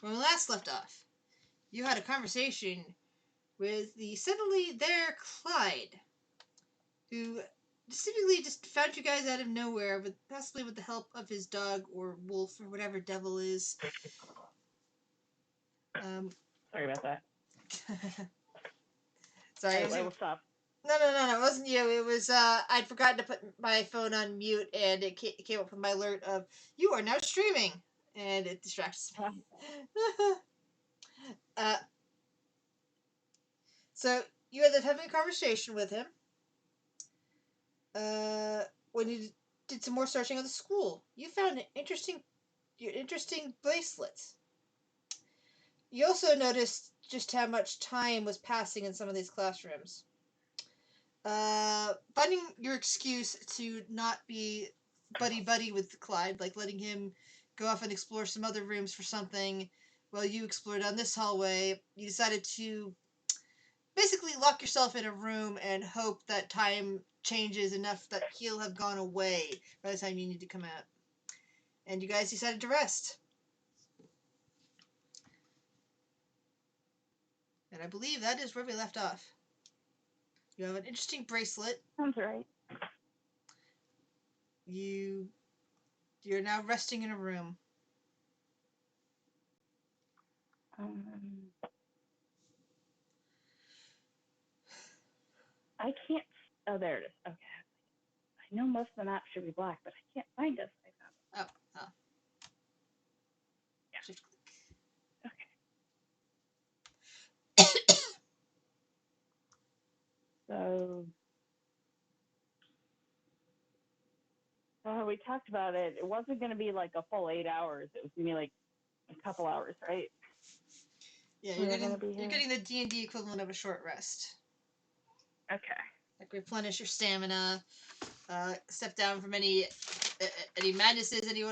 When we last left off, you had a conversation with the suddenly there Clyde, who seemingly just found you guys out of nowhere, but possibly with the help of his dog or wolf or whatever devil is. Sorry about that. Sorry, I will stop. No, it wasn't you. It was, I'd forgotten to put my phone on mute, and it came up with my alert of, you are now streaming, and it distracts me. uh, so, you ended up having a conversation with him, when you did some more searching of the school. You found an interesting bracelet. You also noticed just how much time was passing in some of these classrooms. Finding your excuse to not be buddy with Clyde, like letting him go off and explore some other rooms for something while you explored down this hallway, you decided to basically lock yourself in a room and hope that time changes enough that he'll have gone away by the time you need to come out. And you guys decided to rest. And I believe that is where we left off. You have an interesting bracelet. Sounds right. You're now resting in a room. I can't. Oh, there it is. Okay. I know most of the maps should be black, but I can't find us. I found it. Oh. Yeah. Shift click. Okay. So we talked about it. It wasn't going to be like a full 8 hours. It was going to be like a couple hours, right? Yeah, you're getting the D&D equivalent of a short rest. Okay. Like replenish your stamina, step down from any madnesses any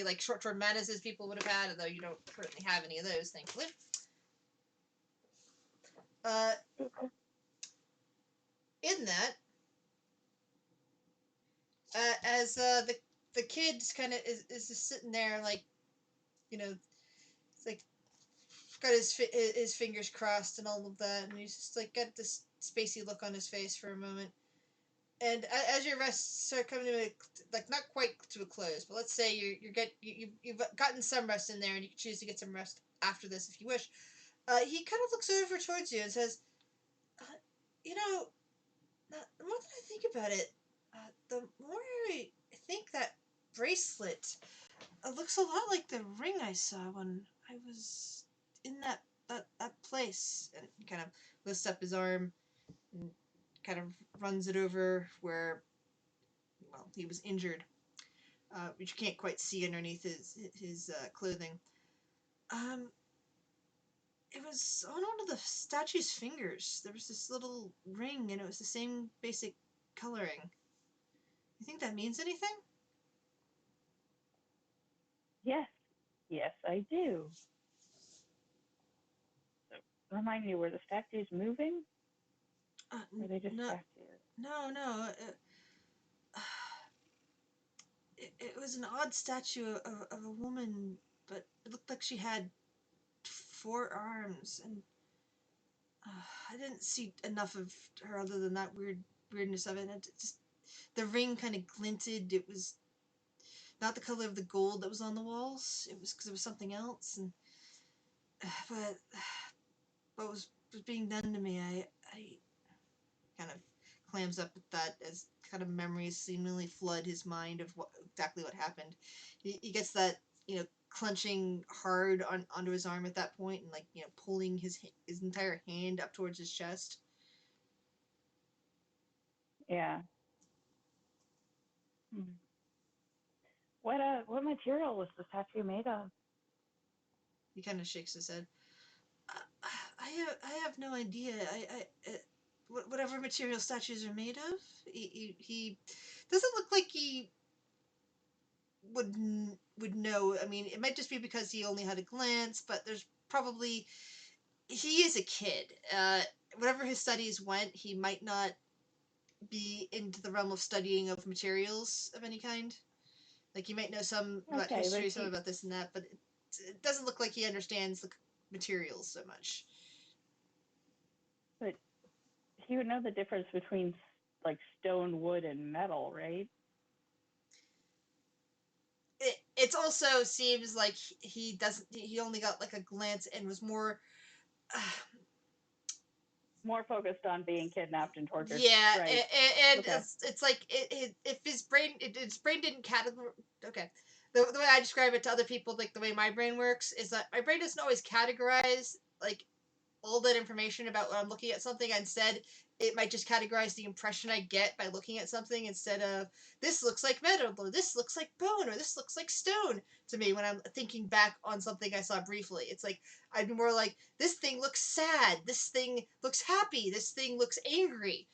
like short-term madnesses people would have had, although you don't currently have any of those, thankfully. In that, as the kid kind of is just sitting there, like, it's like got his fingers crossed and all of that, and he's just like got this spacey look on his face for a moment. And as your rests start coming to not quite to a close, but let's say you've gotten some rest in there, and you can choose to get some rest after this if you wish. He kind of looks over towards you and says, "You know, the more that I think about it, the more I think that bracelet looks a lot like the ring I saw when I was in that place." And he kind of lifts up his arm and kind of runs it over where, well, he was injured, which you can't quite see underneath his clothing. It was on one of the statue's fingers. There was this little ring, and it was the same basic coloring. You think that means anything? Yes, I do. So, remind me, were the statues moving? Or are they just statues? No. It was an odd statue of a woman, but it looked like she had 4 arms, and I didn't see enough of her other than that weirdness of it. And it just, the ring kind of glinted. It was not the color of the gold that was on the walls. It was because it was something else. And but what was being done to me, I kind of clams up at that as kind of memories seemingly flood his mind of exactly what happened. He gets that, clenching hard onto his arm at that point, and pulling his entire hand up towards his chest. Yeah. What material was the statue made of? He kind of shakes his head. I have no idea. Whatever material statues are made of, he doesn't look like he would know. I mean, it might just be because he only had a glance, but there's probably, he is a kid. Whatever his studies went, he might not be into the realm of studying of materials of any kind. Like, he might know some about history, some about this and that, but it doesn't look like he understands the materials so much. But he would know the difference between like stone, wood, and metal, right? It also seems like he doesn't. He only got like a glance and was more. Uh, More focused on being kidnapped and tortured. Yeah, Right. and Okay. it's like if his brain didn't categorize. Okay, the way I describe it to other people, like the way my brain works, is that my brain doesn't always categorize like all that information about when I'm looking at something. Instead, it might just categorize the impression I get by looking at something instead of this looks like metal or this looks like bone or this looks like stone to me when I'm thinking back on something I saw briefly. It's like I'd be more like this thing looks sad, this thing looks happy, this thing looks angry.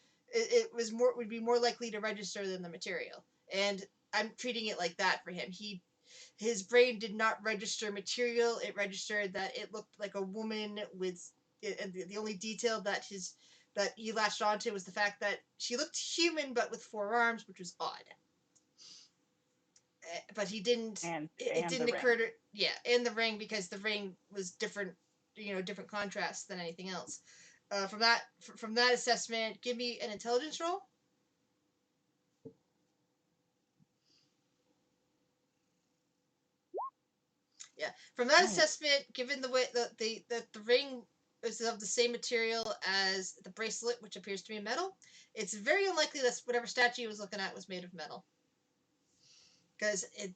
Would be more likely to register than the material, and I'm treating it like that for him. His brain did not register material. It registered that it looked like a woman with, and the only detail that he latched onto was the fact that she looked human but with 4 arms, which was odd. But he didn't. It didn't occur to and the ring, because the ring was different, different contrast than anything else. From that assessment, give me an intelligence roll. Yeah. From that assessment, given the way the ring is of the same material as the bracelet, which appears to be metal, it's very unlikely that whatever statue he was looking at was made of metal. Because it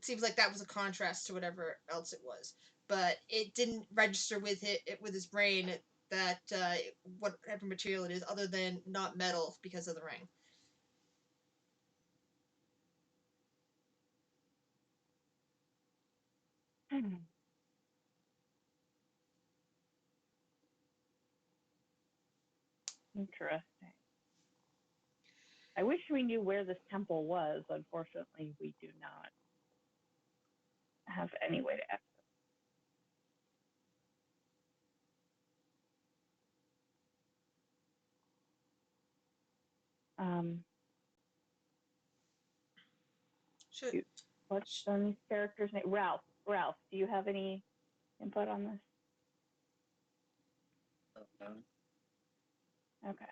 seems like that was a contrast to whatever else it was, but it didn't register with with his brain that whatever material it is, other than not metal because of the ring. Interesting. I wish we knew where this temple was. Unfortunately, we do not have any way to access. What's on these characters' name? Ralph. Ralph, do you have any input on this? Okay.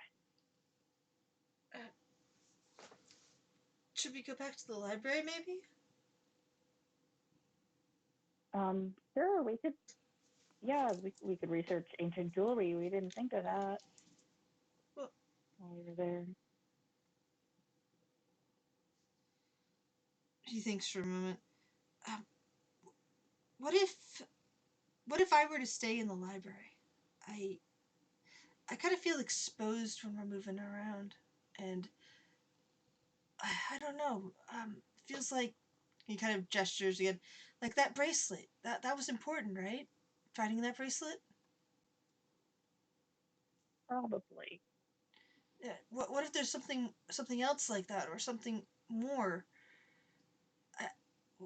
Should we go back to the library, maybe? Sure, we could. Yeah, we could research ancient jewelry. We didn't think of that while we were there. He thinks for a moment. What if I were to stay in the library? I kind of feel exposed when we're moving around, and I don't know. Feels like he kind of gestures again, like that bracelet. That was important, right? Finding that bracelet. Probably. Yeah. What if there's something else like that, or something more?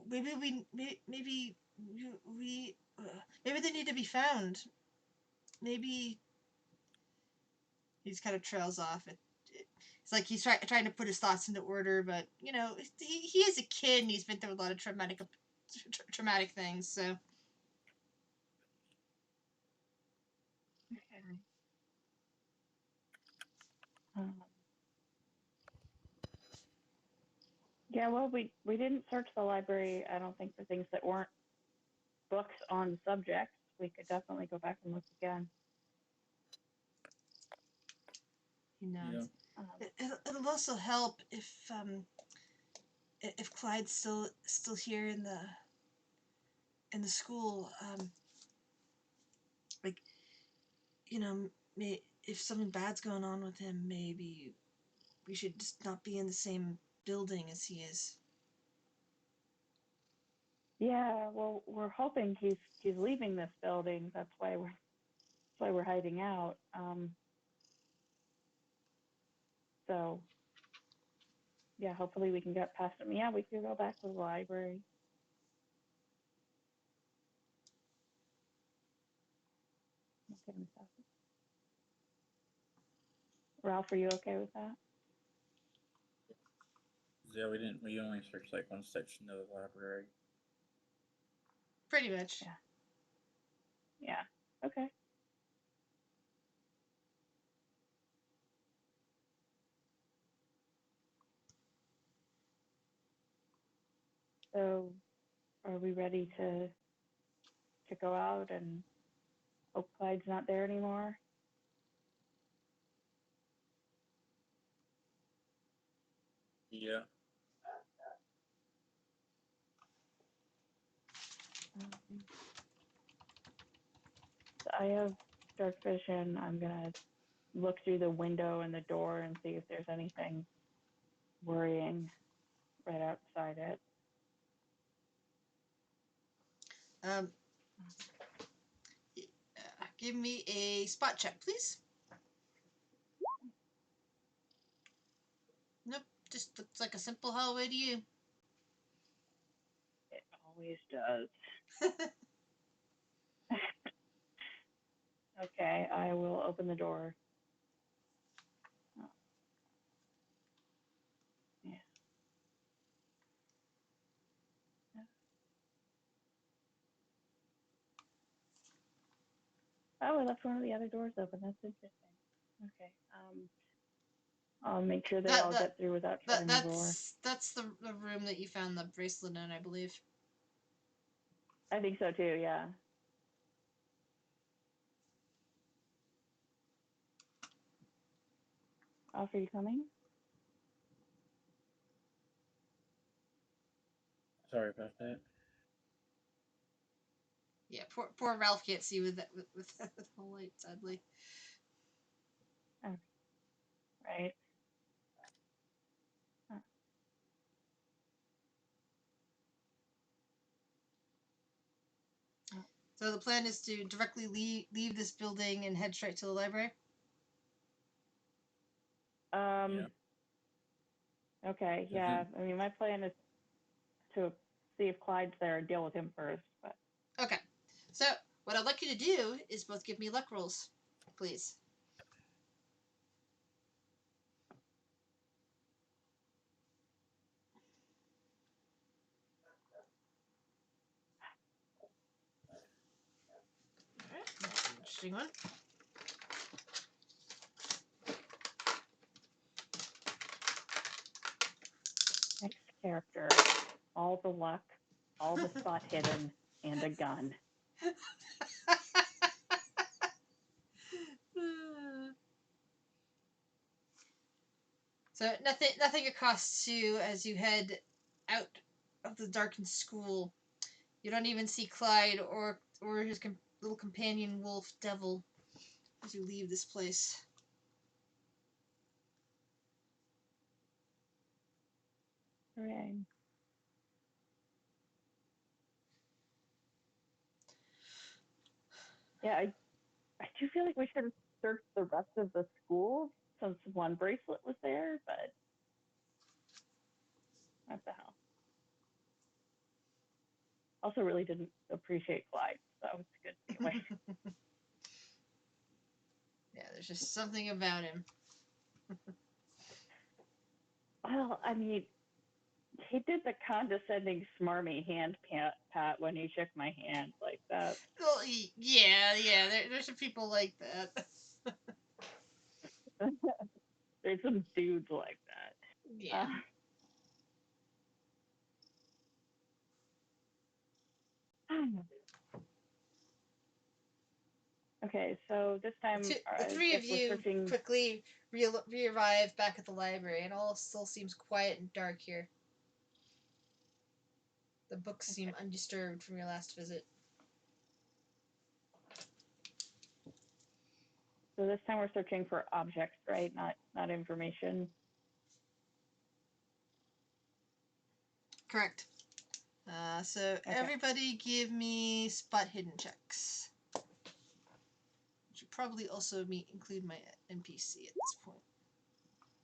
Maybe maybe they need to be found. Maybe he just kind of trails off. It's like he's trying to put his thoughts into order, but he is a kid and he's been through a lot of traumatic things. So. Okay. Yeah, well, we didn't search the library, I don't think, for things that weren't books on subjects. We could definitely go back and look again. He nods. Yeah. It'll also help if Clyde's still here in the school. Like, if something bad's going on with him, maybe we should just not be in the same building as he is. Yeah, well, we're hoping he's leaving this building. That's why we're hiding out. So yeah, hopefully we can get past him. Yeah, we could go back to the library. Okay with that. Ralph, are you okay with that? Yeah, we didn't. We only searched like one section of the library. Pretty much. Yeah. Yeah. Okay. So, are we ready to go out and hope Clyde's not there anymore? Yeah. Um, so I have dark vision. I'm gonna look through the window and the door and see if there's anything worrying right outside it. Um, give me a spot check, please. Nope, just looks like a simple hallway to you. It always does. Okay, I will open the door. Oh, yeah. Oh, I left one of the other doors open. That's interesting. Okay. I'll make sure they That all that get through without shutting the door. that's the room that you found the bracelet in, I believe. I think so too. Yeah. Alf, are you coming? Sorry about that. Yeah, poor Ralph can't see with that with the light, sadly. Oh, right. Oh, So the plan is to directly leave this building and head straight to the library. Um. Yeah. Okay. Yeah. I mean, my plan is to see if Clyde's there and deal with him first. But Okay. So what I'd like you to do is both give me luck rolls, please. All right, that's an interesting one. next character, all the luck, all the spot hidden, and a gun. So nothing accosts you as you head out of the darkened school. You don't even see Clyde or his little companion wolf Devil as you leave this place. Hooray. Yeah, I do feel like we should have searched the rest of the school since one bracelet was there, but what the hell. Also, really didn't appreciate Clyde, so that was a good takeaway. Yeah, there's just something about him. Well, I mean, he did the condescending, smarmy hand pat when he shook my hand like that. Well, yeah, there's some people like that. There's some dudes like that. Yeah. Okay, so this time The I three guess of we're you searching. quickly re-arrive back at the library, and all still seems quiet and dark here. The books seem undisturbed from your last visit. So this time we're searching for objects, right? Not information. Correct. So Okay. everybody give me spot hidden checks. Which should probably also include my NPC at this point,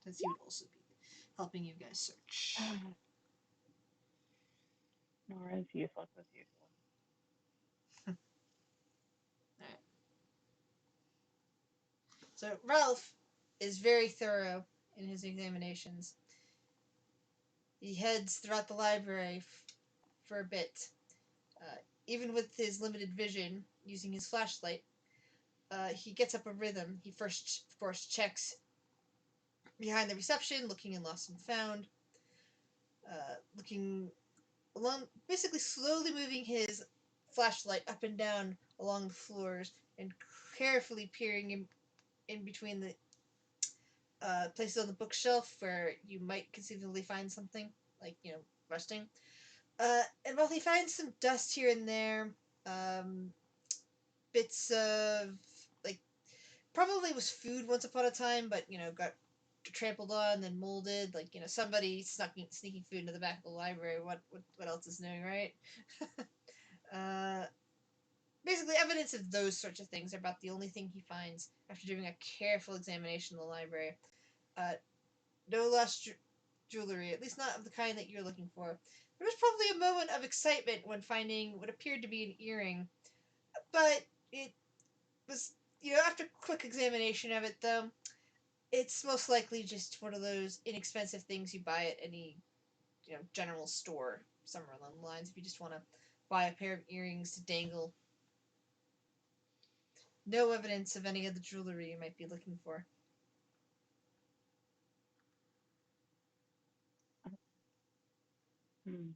since he would also be helping you guys search. Nora's useless as usual. Alright. So Ralph is very thorough in his examinations. He heads throughout the library for a bit. even with his limited vision, using his flashlight, he gets up a rhythm. He first, of course, checks behind the reception, looking in lost and found, looking along, basically slowly moving his flashlight up and down along the floors and carefully peering in between the places on the bookshelf where you might conceivably find something, like, rusting. And while he finds some dust here and there, um, bits of, like, probably was food once upon a time, but, got trampled on and molded, like, somebody sneaking food into the back of the library. What else is new, right? uh, Basically, evidence of those sorts of things are about the only thing he finds after doing a careful examination of the library. Uh, no lost jewelry, at least not of the kind that you're looking for. There was probably a moment of excitement when finding what appeared to be an earring, but it was, after quick examination of it, though, it's most likely just one of those inexpensive things you buy at any, general store, somewhere along the lines, if you just want to buy a pair of earrings to dangle. No evidence of any of the jewelry you might be looking for. Hmm.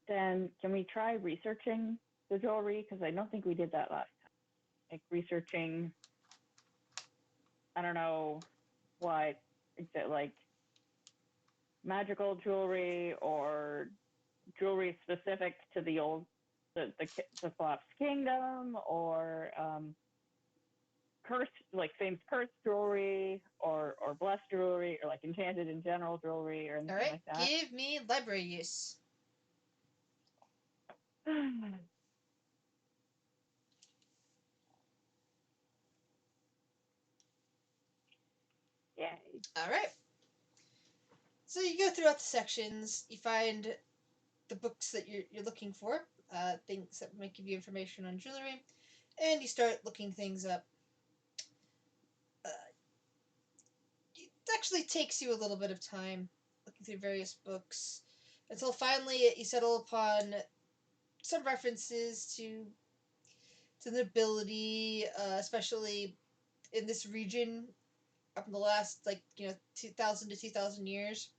Then can we try researching the jewelry? Because I don't think we did that last time. Like researching, I don't know what, is it like magical jewelry or jewelry specific to the collapsed kingdom, or cursed, like famous cursed jewelry, or blessed jewelry, or like enchanted in general jewelry, or anything Alright, like that. give me library use. Yay. Alright. So you go throughout the sections, you find the books that you're looking for, things that might give you information on jewelry, and you start looking things up. Uh, it actually takes you a little bit of time looking through various books until finally you settle upon some references to nobility, especially in this region up in the last, 2,000 to 2,000 years.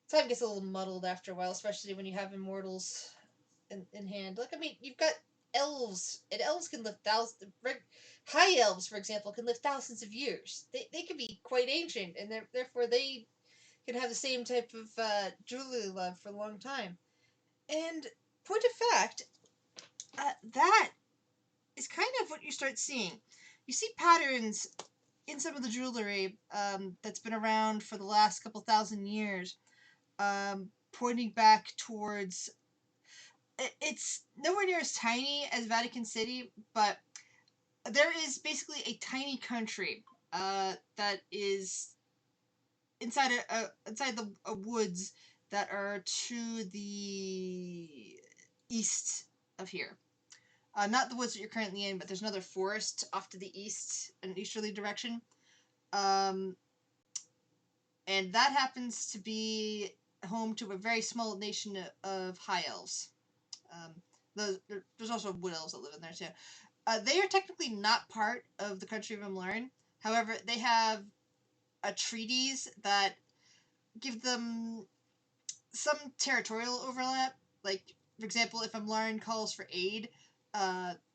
Time gets a little muddled after a while, especially when you have immortals in hand. Like, I mean, you've got elves, and elves can live thousands. High elves, for example, can live thousands of years. They can be quite ancient, and therefore they can have the same type of jewelry love for a long time. And point of fact, that is kind of what you start seeing. You see patterns in some of the jewelry that's been around for the last couple thousand years, pointing back towards. It's nowhere near as tiny as Vatican City, but there is basically a tiny country that is inside the woods that are to the east of here. Not the woods that you're currently in, but there's another forest off to the east, in an easterly direction. Um, and that happens to be home to a very small nation of high elves. Um, there's also wood elves that live in there too. They are technically not part of the country of Imlarn. However, they have treaties that give them some territorial overlap. Like, for example, if Imlarn calls for aid,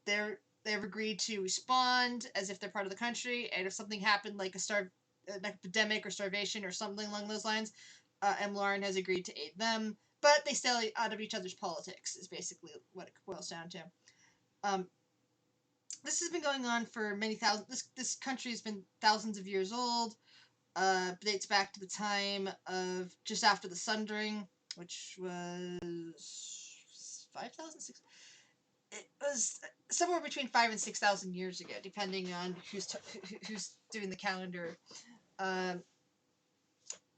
they've agreed to respond as if they're part of the country, and if something happened, like an epidemic or starvation or something along those lines, Imlarn has agreed to aid them. But they stay out of each other's politics, is basically what it boils down to. Um, this has been going on for many thousands. This country has been thousands of years old. Dates back to the time of just after the Sundering, which was 5,000. It was somewhere between 5 and 6,000 years ago, depending on who's doing the calendar. Um,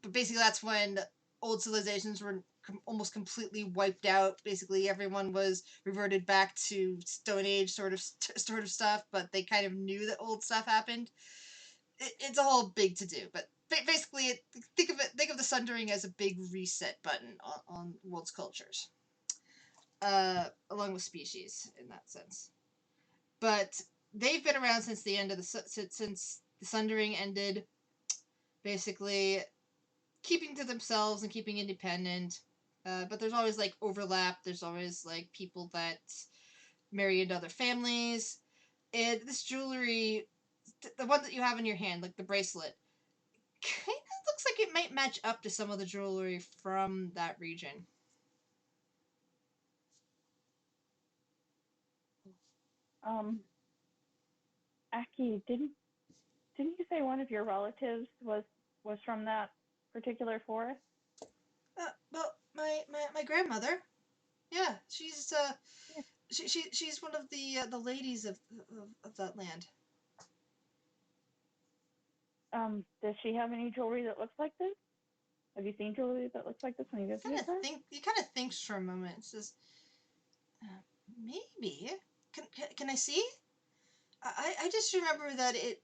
but basically, that's when old civilizations were almost completely wiped out. Basically, everyone was reverted back to Stone Age sort of stuff, but they kind of knew that old stuff happened. It's a whole big to do, but basically, think of the Sundering as a big reset button on world's cultures, along with species in that sense. But they've been around since the end of since the Sundering ended, basically keeping to themselves and keeping independent. But there's always like overlap. There's always like people that marry into other families. And this jewelry, the one that you have in your hand, like the bracelet, kind of looks like it might match up to some of the jewelry from that region. Aki, didn't you say one of your relatives was from that particular forest? Well, my grandmother, yeah, Yeah. she's one of the ladies of that land. Does she have any jewelry that looks like this? Have you seen jewelry that looks like this when you visited her? He kind of thinks for a moment. It says, maybe. Can I see? I just remember that it.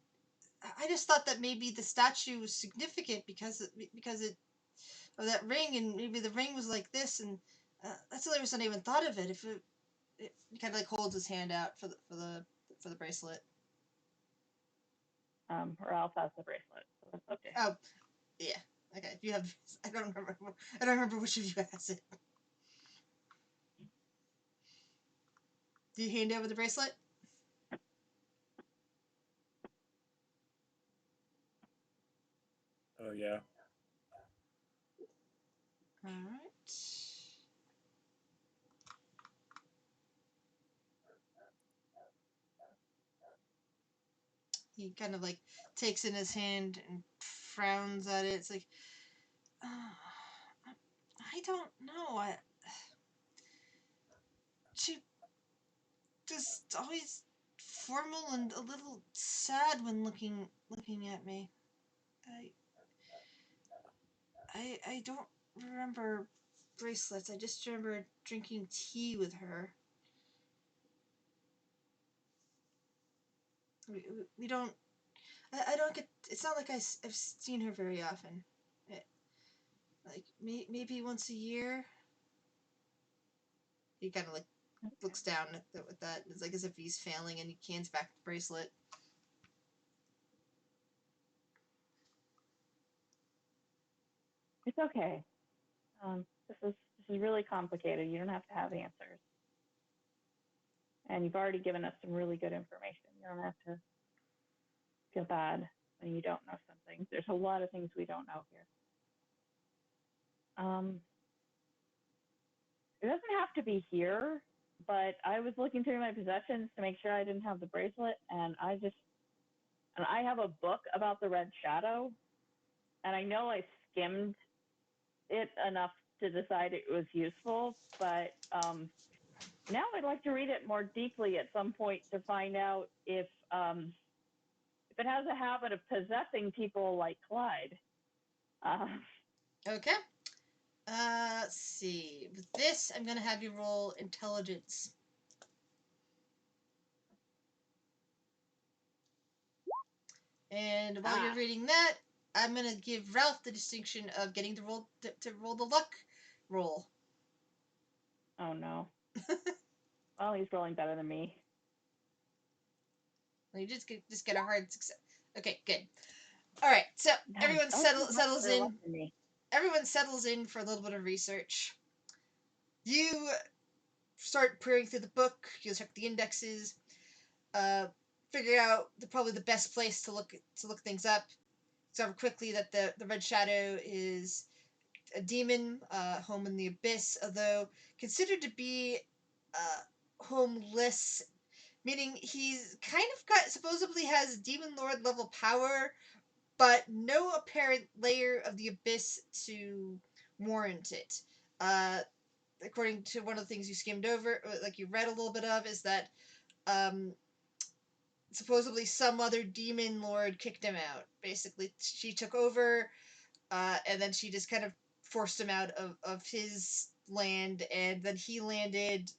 I just thought that maybe the statue was significant because it of that ring, and maybe the ring was like this, and that's the only reason I even thought of it. If it he kind of like holds his hand out for the bracelet. Ralph has the bracelet, so that's okay. Oh, yeah. Okay. If you have, I don't remember. I don't remember which of you has it. Do you hand over the bracelet? Oh yeah. All right. He kind of like takes in his hand and frowns at it. It's like, I don't know. She just always formal and a little sad when looking at me. I I don't remember bracelets. I just remember drinking tea with her. We don't. I don't get. It's not like I've seen her very often. It, like maybe once a year. He kind of like looks down with that. It's like as if he's failing, and he hands back the bracelet. It's okay. This is really complicated. You don't have to have answers, and you've already given us some really good information. You don't have to feel bad when you don't know something. There's a lot of things we don't know here. It doesn't have to be here, but I was looking through my possessions to make sure I didn't have the bracelet, and I have a book about the Red Shadow, and I know I skimmed it enough to decide it was useful, but now I'd like to read it more deeply at some point to find out if it has a habit of possessing people like Clyde. Okay. Let's see. With this, I'm gonna have you roll intelligence. And while you're reading that, I'm gonna give Ralph the distinction of getting to roll the luck roll. Oh no. Well, he's rolling better than me. You just get a hard success. Okay, good. All right, so everyone settles in. Everyone settles in for a little bit of research. You start peering through the book. You check the indexes. Figure out probably the best place to look things up. Discover quickly that the Red Shadow is a demon, home in the abyss, although considered to be homeless, meaning he's kind of supposedly has demon lord level power, but no apparent layer of the abyss to warrant it. According to one of the things you skimmed over, like you read a little bit of, is that um, supposedly some other demon lord kicked him out. Basically, she took over, and then she just kind of forced him out of his land, and then he landed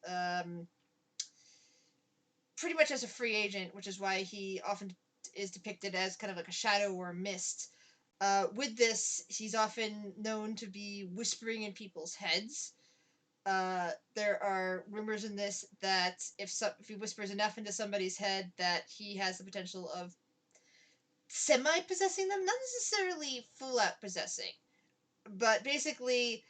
pretty much as a free agent, which is why he often is depicted as kind of like a shadow or a mist. With this, he's often known to be whispering in people's heads. There are rumors in this that if he whispers enough into somebody's head, that he has the potential of semi possessing them, not necessarily full out possessing, but basically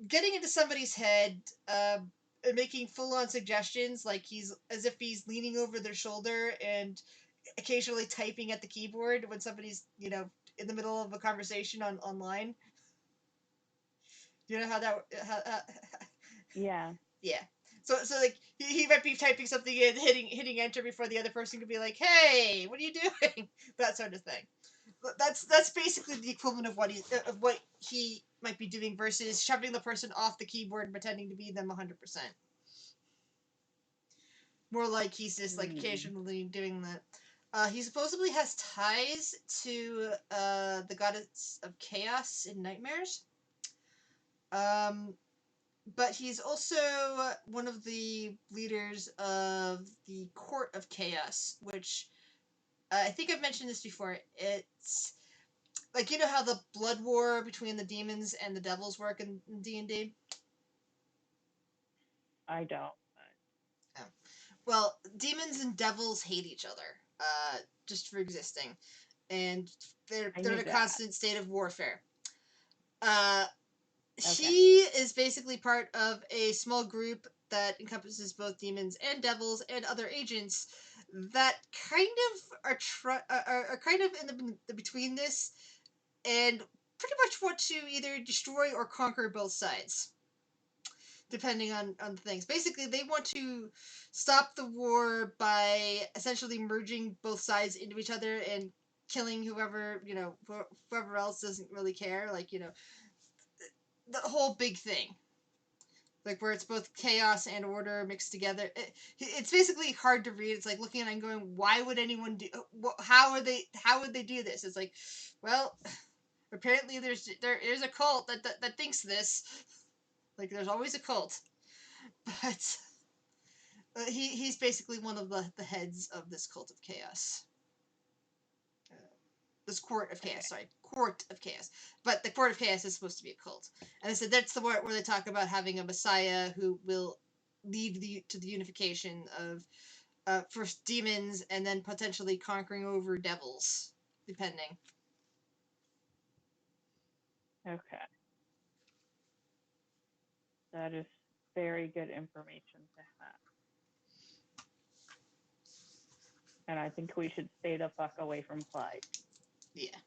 getting into somebody's head, and making full on suggestions, like he's as if he's leaning over their shoulder and occasionally typing at the keyboard when somebody's in the middle of a conversation online. You know how that Yeah. yeah. So like he might be typing something in, hitting enter before the other person could be like, "Hey, what are you doing?" That sort of thing. But that's basically the equivalent of what he might be doing versus shoving the person off the keyboard and pretending to be them 100%. More like he's just like occasionally doing that. He supposedly has ties to the goddess of chaos in nightmares. Um, but he's also one of the leaders of the Court of Chaos, which I think I've mentioned this before. It's like how the blood war between the demons and the devils work in D&D. I don't. Oh. Well, demons and devils hate each other, just for existing, and they're in a constant state of warfare. Uh, Okay. He is basically part of a small group that encompasses both demons and devils and other agents that kind of are kind of in the between this, and pretty much want to either destroy or conquer both sides, depending on things. Basically, they want to stop the war by essentially merging both sides into each other and killing whoever else doesn't really care. Like, the whole big thing. Like where it's both chaos and order mixed together. It's basically hard to read. It's like looking at it and going, why would anyone do? How would they do this? It's like, well, apparently there is a cult that thinks this. Like there's always a cult, but he's basically one of the heads of this cult of chaos. This court of chaos, sorry, court of chaos. But the court of chaos is supposed to be a cult, and I said that's the part where they talk about having a messiah who will lead to the unification of first demons and then potentially conquering over devils, depending. Okay. That is very good information to have. And I think we should stay the fuck away from Clyde. Yeah.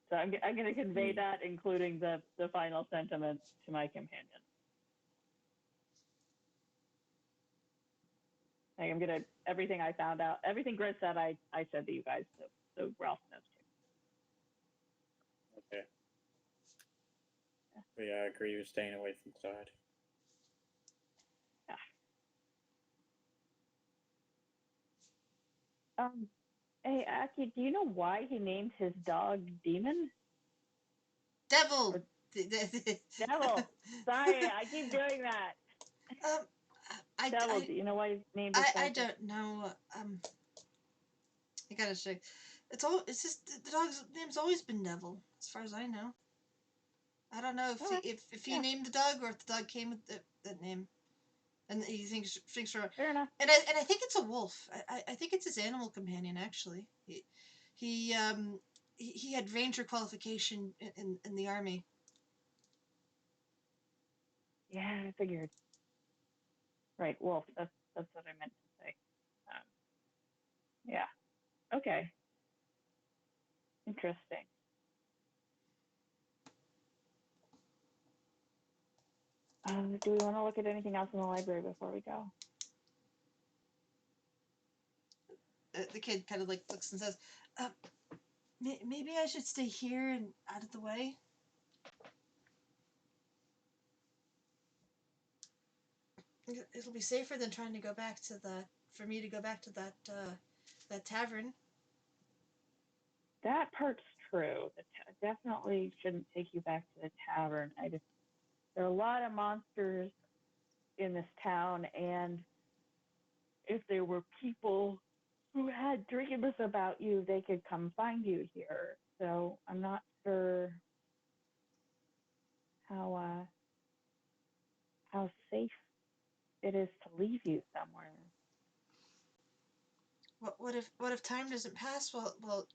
So I'm going to convey that, including the final sentiment to my companion. Like I'm gonna everything I found out, everything Gris said, I said to you guys, so Ralph knows too. Okay. But yeah, I agree with staying away from Clyde. Yeah. Hey Aki, do you know why he named his dog Demon? Devil. Devil. Sorry, I keep doing that. Devil. Do you know why he named his dog? I don't know. I gotta check. It's just the dog's name's always been Devil, as far as I know. I don't know if he named the dog or if the dog came with that name, and he thinks for. Fair enough. And I think it's a wolf. I think it's his animal companion actually. He had ranger qualification in the army. Yeah, I figured. Right, wolf. That's what I meant to say. Yeah. Okay. Interesting. Do we want to look at anything else in the library before we go? The kid kind of like looks and says, maybe I should stay here and out of the way. It'll be safer than trying to go back to for me to go back to that tavern. That part's true. Definitely shouldn't take you back to the tavern. There are a lot of monsters in this town, and if there were people who had dreams about you, they could come find you here. So I'm not sure how how safe it is to leave you somewhere. What if time doesn't pass while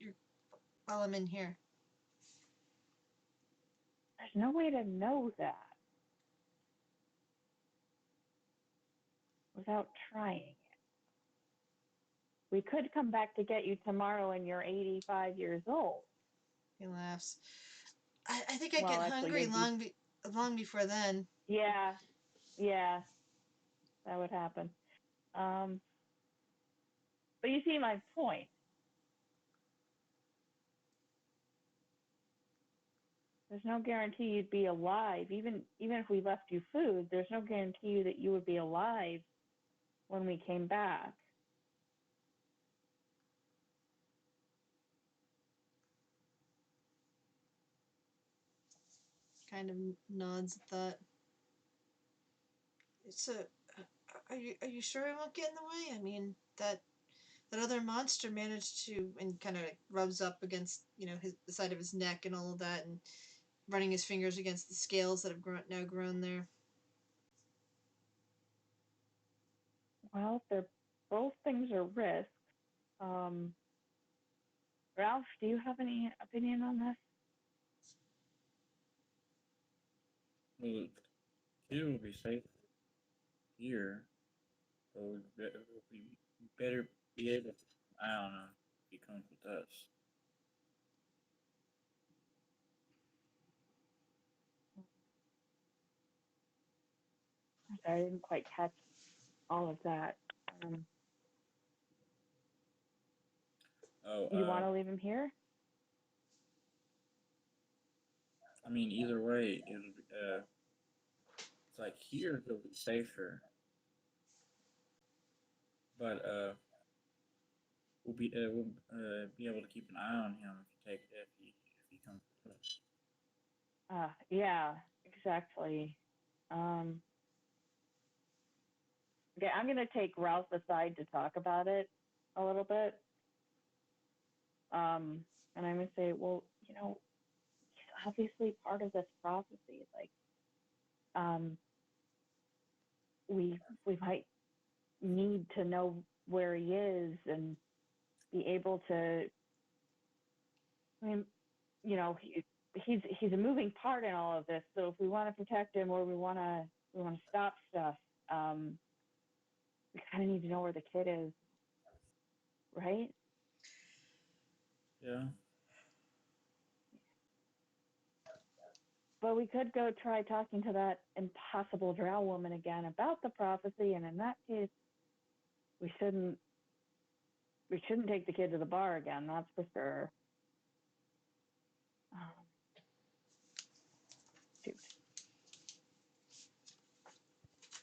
I'm in here? There's no way to know that without trying. We could come back to get you tomorrow and you're 85 years old. He laughs. I think I'd Well, get actually, hungry you'd be. long before then. Yeah, yeah, that would happen. Um, but you see my point. There's no guarantee you'd be alive. Even if we left you food, there's no guarantee that you would be alive when we came back. Kind of nods at that. So, are you sure we won't get in the way? I mean, that other monster managed to, and kind of like rubs up against the side of his neck and all of that, and running his fingers against the scales that have now grown there. Well, they're both things are risks. Um, Ralph, do you have any opinion on this? Well, kid will be safe here, so we better be able. I don't know. If he comes with us. I'm sorry, I didn't quite catch all of that. Um, Oh, you want to leave him here? I mean, either way, it's like here he'll be safer, but we'll be able to keep an eye on him if he comes with us. Yeah, exactly. Um, okay, I'm gonna take Ralph aside to talk about it a little bit. And I'm gonna say, well, he's obviously part of this prophecy. Like, um, we might need to know where he is and be able to. I mean, he's a moving part in all of this. So if we want to protect him or we want to stop stuff, we kind of need to know where the kid is, right? Yeah. But we could go try talking to that impossible drow woman again about the prophecy, and in that case, we shouldn't take the kid to the bar again. That's for sure. Um, shoot.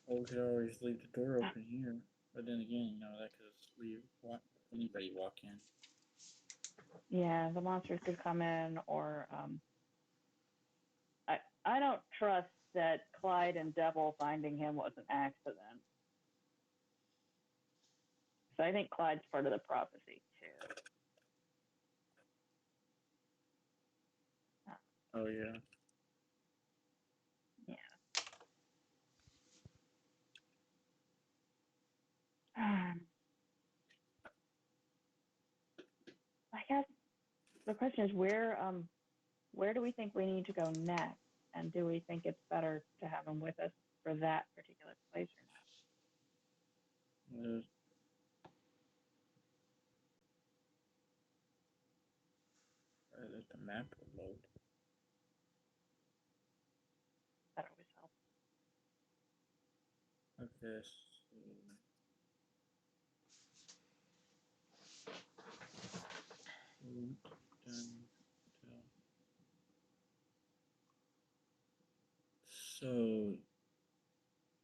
Well, we could always leave the door open here, but then again, that could leave anybody walk in. Yeah, the monsters could come in, or I don't trust that Clyde and Devil finding him was an accident. So I think Clyde's part of the prophecy too. Oh yeah. Yeah. I guess the question is where do we think we need to go next, and do we think it's better to have him with us for that particular place or not? There's let the map load. That always helps. Okay. So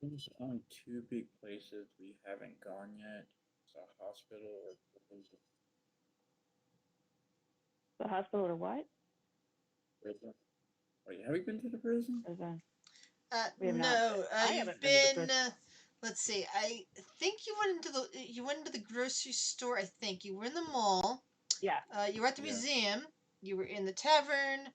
there's only two big places we haven't gone yet. It's a hospital or prison. The hospital or what? Prison. Wait, have we been to the prison? Prison. Uh, We have not. no, I you've haven't been to the been prison. Let's see. I think you went into the grocery store. I think you were in the mall. Yeah. You were at the Yeah. museum. You were in the tavern.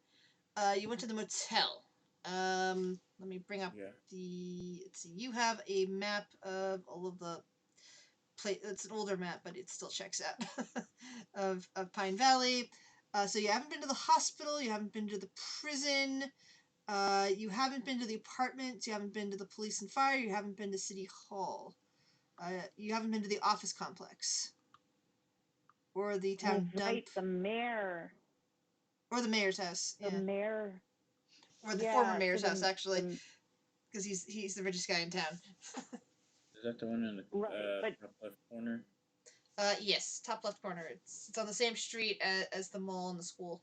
You went to the motel. Let me bring up Yeah. the. Let's see. You have a map of all of the place. It's an older map, but it still checks out of Pine Valley. So you haven't been to the hospital. You haven't been to the prison. You haven't been to the apartments. You haven't been to the police and fire. You haven't been to City Hall. You haven't been to the office complex or the Oh, town dump right. The mayor. or the mayor's house. The Yeah, mayor. or the former Yeah. So mayor's house actually, the because he's the richest guy in town. Is that the one in the right, but top left corner? Yes, top left corner. It's on the same street as the mall and the school.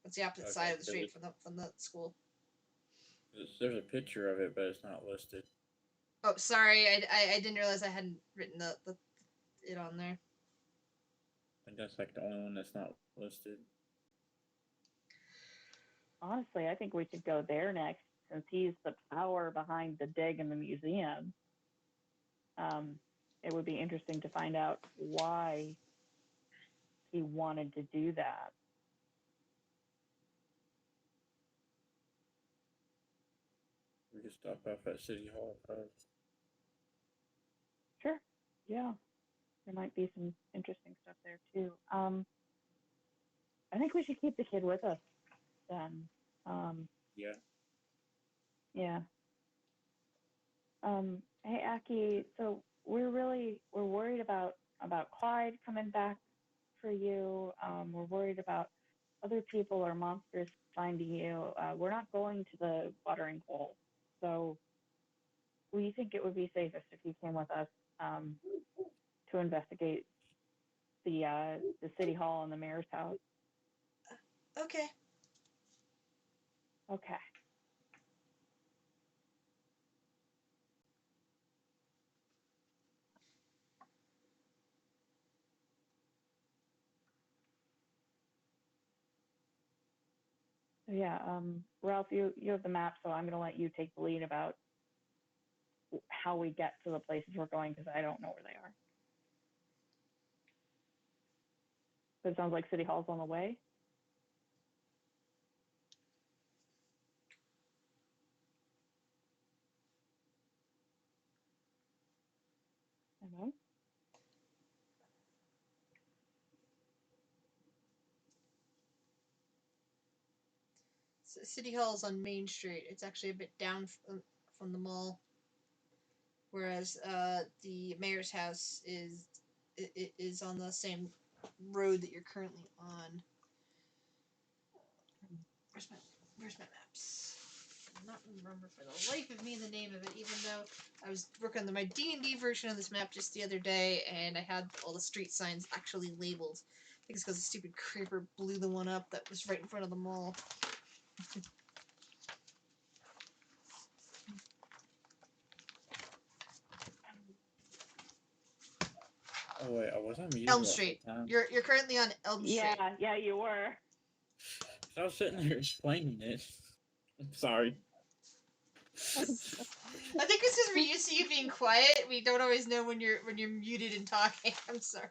It's the opposite side Okay, of the street from the school. there's a picture of it, but it's not listed. Oh, sorry, I didn't realize I hadn't written the it on there. I think that's like the only one that's not listed. honestly, I think we should go there next since he's the power behind the dig in the museum. Um, it would be interesting to find out why he wanted to do that. We could stop off at City Hall first. Sure. Yeah. There might be some interesting stuff there too. I think we should keep the kid with us then. Yeah. Yeah. Hey Aki, so we're worried about Clyde coming back for you. We're worried about other people or monsters finding you. We're not going to the watering hole, so we think it would be safest if you came with us um, to investigate the city hall and the mayor's house. Okay. Okay. So yeah, Ralph, you have the map, so I'm going to let you take the lead about how we get to the places we're going because I don't know where they are. But it sounds like City Hall's on the way. Hello? City Hall is on Main Street. It's actually a bit down from the mall, whereas the mayor's house is on the same road that you're currently on. Where's my Where's my maps? I cannot remember for the life of me the name of it, even though I was working on my D&D version of this map just the other day, and I had all the street signs actually labeled. I think it's because the stupid creeper blew the one up that was right in front of the mall. Oh wait, I wasn't muted Elm the whole Street. time. You're currently on Elm Street. Yeah, you were. I was sitting there explaining it. I'm sorry. I think it's because we're used to you being quiet. We don't always know when you're muted and talking. I'm sorry.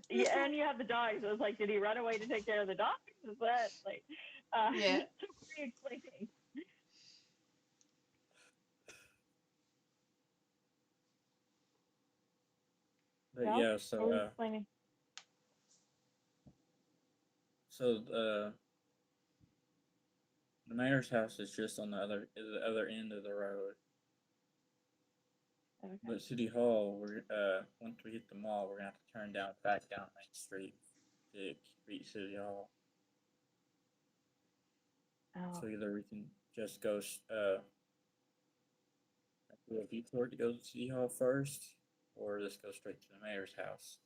Yeah, and you have the dogs. So I was like, did he run away to take care of the dogs? Is that like, Yeah. so re-explaining? But Ralph, yeah, re-explaining. so the mayor's house is just on the other end of the road. Okay. But City Hall, we're once we hit the mall, we're gonna have to turn back down Main Street to reach City Hall. Oh. So either we can just go do a detour to go to City Hall first, or just go straight to the mayor's house.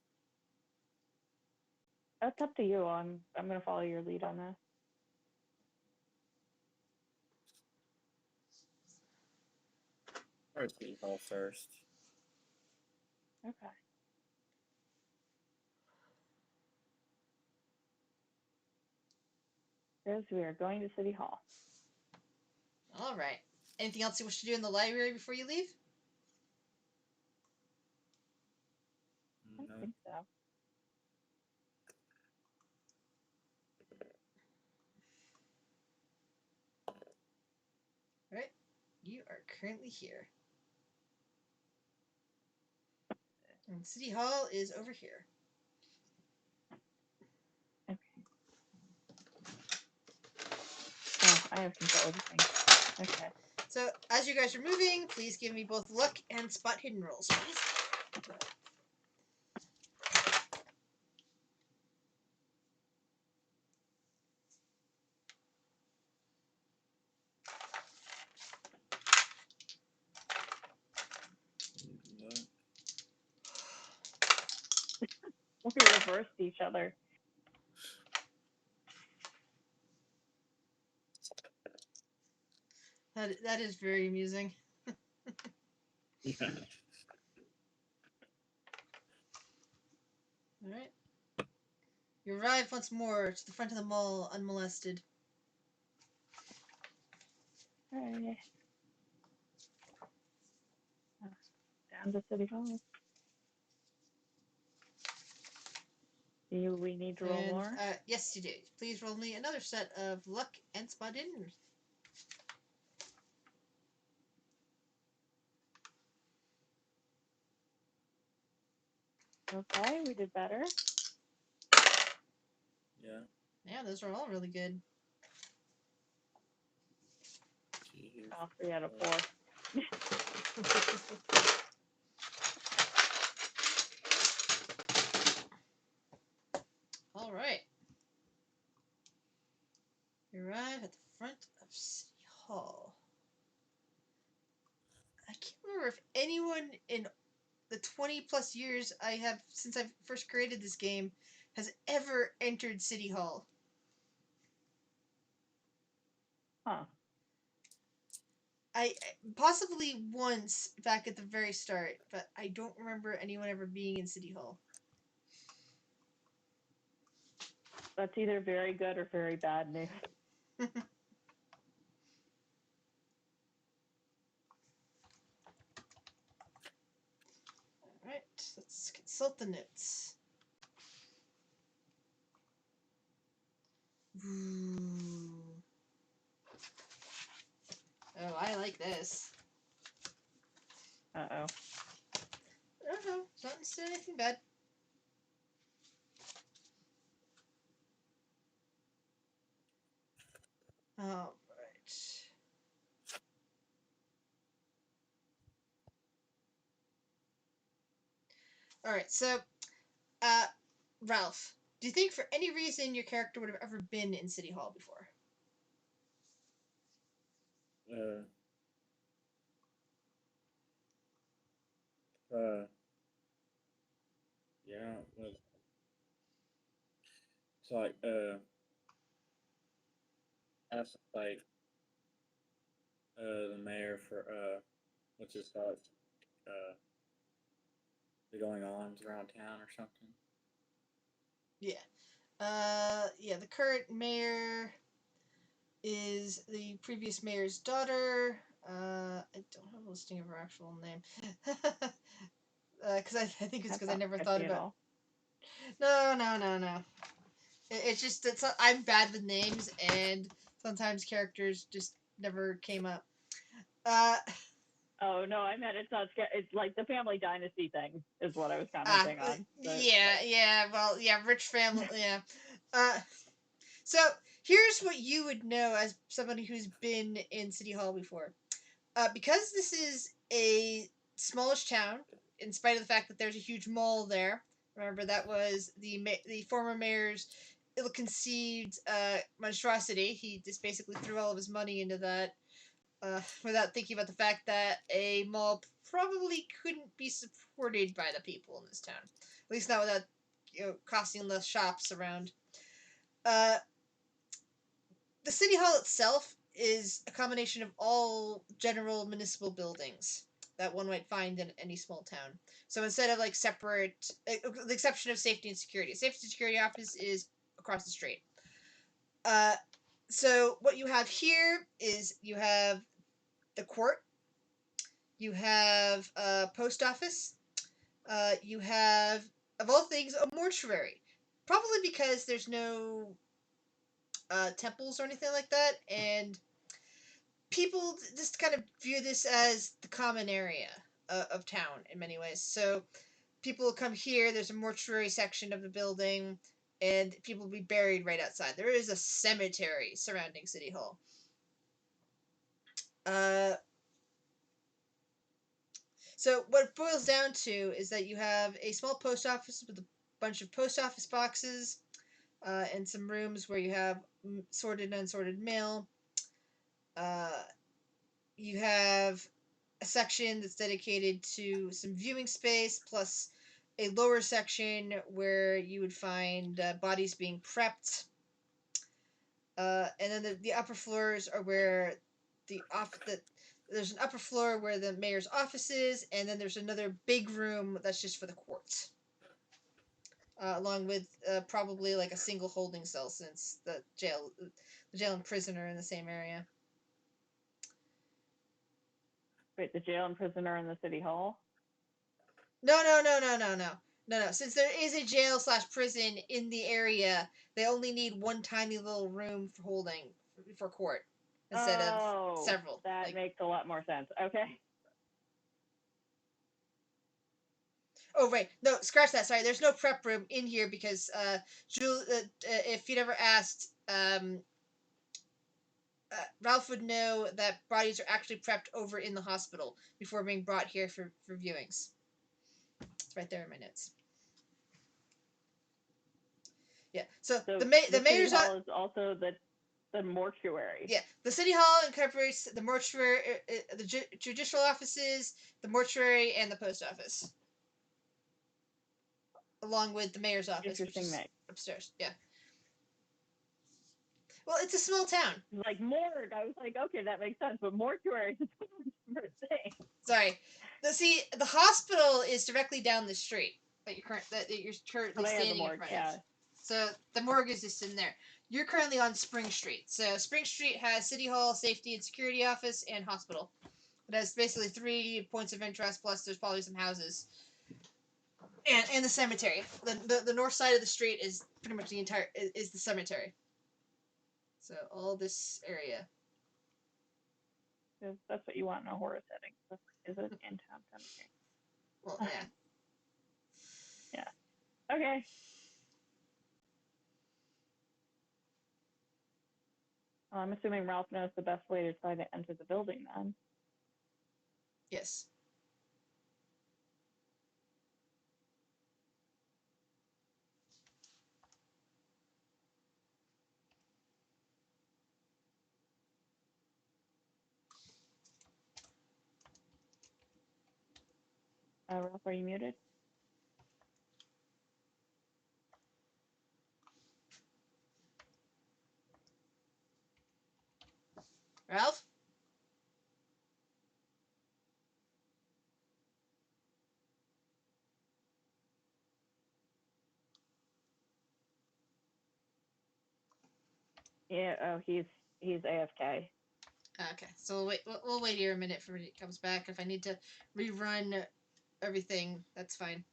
That's up to you. I'm gonna follow your lead on this. Or City Hall first. Okay. Because we are going to City Hall. All right. Anything else you wish to do in the library before you leave? are currently here. And City Hall is over here. Okay. Oh, I have control of the thing. Okay. So, as you guys are moving, please give me both luck and spot hidden rolls, please. We reversed each other. That is very amusing. Yeah. Alright. You arrive once more to the front of the mall unmolested. Okay. Down to City Hall. Do we need to roll And, more? yes, you do. Please roll me another set of luck and spot hidden. Okay, we did better. Yeah. Yeah, those are all really good. See here. Oh, 3 out of 4. All right. You arrive at the front of City Hall. I can't remember if anyone in the 20 plus years I have since I first created this game has ever entered City Hall. Huh. I possibly once back at the very start, but I don't remember anyone ever being in City Hall. That's either very good or very bad news. Alright, let's consult the notes. Ooh. Oh, I like this. Uh-oh. Oh, it's not necessarily anything bad. Alright. Alright, so, Ralph, do you think for any reason your character would have ever been in City Hall before? Yeah. Well, it's like, ask like, the mayor for, what's his thoughts, the going ons around town or something. Yeah. Yeah, the current mayor is the previous mayor's daughter. I don't have a listing of her actual name. Because I think it's because I never thought about. No. It's just that I'm bad with names, and sometimes characters just never came up. Oh, no, I meant it's not scary. It's like the family dynasty thing is what I was commenting on. But, yeah, rich family, yeah. So here's what you would know as somebody who's been in City Hall before. Because this is a smallish town, in spite of the fact that there's a huge mall there. Remember, that was the former mayor's ill-conceived monstrosity. He just basically threw all of his money into that without thinking about the fact that a mall probably couldn't be supported by the people in this town. At least not without costing less shops around. The City Hall itself is a combination of all general municipal buildings that one might find in any small town. So instead of like separate, the exception of safety and security, safety and security office is across the street. So what you have here is you have the court, you have a post office, you have, of all things, a mortuary. Probably because there's no temples or anything like that, and people just kind of view this as the common area of town in many ways. So people come here. There's a mortuary section of the building, and people will be buried right outside. There is a cemetery surrounding City Hall. Uh, so what it boils down to is that you have a small post office with a bunch of post office boxes, and some rooms where you have sorted and unsorted mail. Uh, you have a section that's dedicated to some viewing space, plus a lower section where you would find bodies being prepped. And then the upper floors are where there's an upper floor where the mayor's office is, and then there's another big room that's just for the courts, along with probably like a single holding cell, since the jail and prison are in the same area. Wait, the jail and prison are in the city hall? No, no, no, no, no, no. No, no. Since there is a jail slash prison in the area, they only need one tiny little room for holding for court instead of several. That makes a lot more sense. Okay. Oh, right. No, scratch that. Sorry, there's no prep room in here because if you'd ever asked, Ralph would know that bodies are actually prepped over in the hospital before being brought here for viewings. It's right there in my notes. Yeah. So the mayor's city hall is also the mortuary. Yeah, the city hall incorporates the mortuary, the judicial offices, the mortuary, and the post office, along with the mayor's office, which is upstairs. Yeah. Well, it's a small town. Like morgue, I was like, okay, that makes sense, but mortuary is a different thing. Sorry, the hospital is directly down the street that you're currently standing in front of. Yeah. So the morgue is just in there. You're currently on Spring Street. So Spring Street has City Hall, Safety and Security Office, and Hospital. It has basically 3 points of interest, plus there's probably some houses. And the cemetery. The north side of the street is pretty much the entire is the cemetery. So all this area. That's what you want in a horror setting. Is it in town cemetery? Well, yeah. Yeah. Okay. Well, I'm assuming Ralph knows the best way to try to enter the building then. Yes. Ralph, are you muted? Ralph? Yeah. Oh, he's AFK. Okay, so we'll wait here a minute for when he comes back. If I need to rerun everything, that's fine.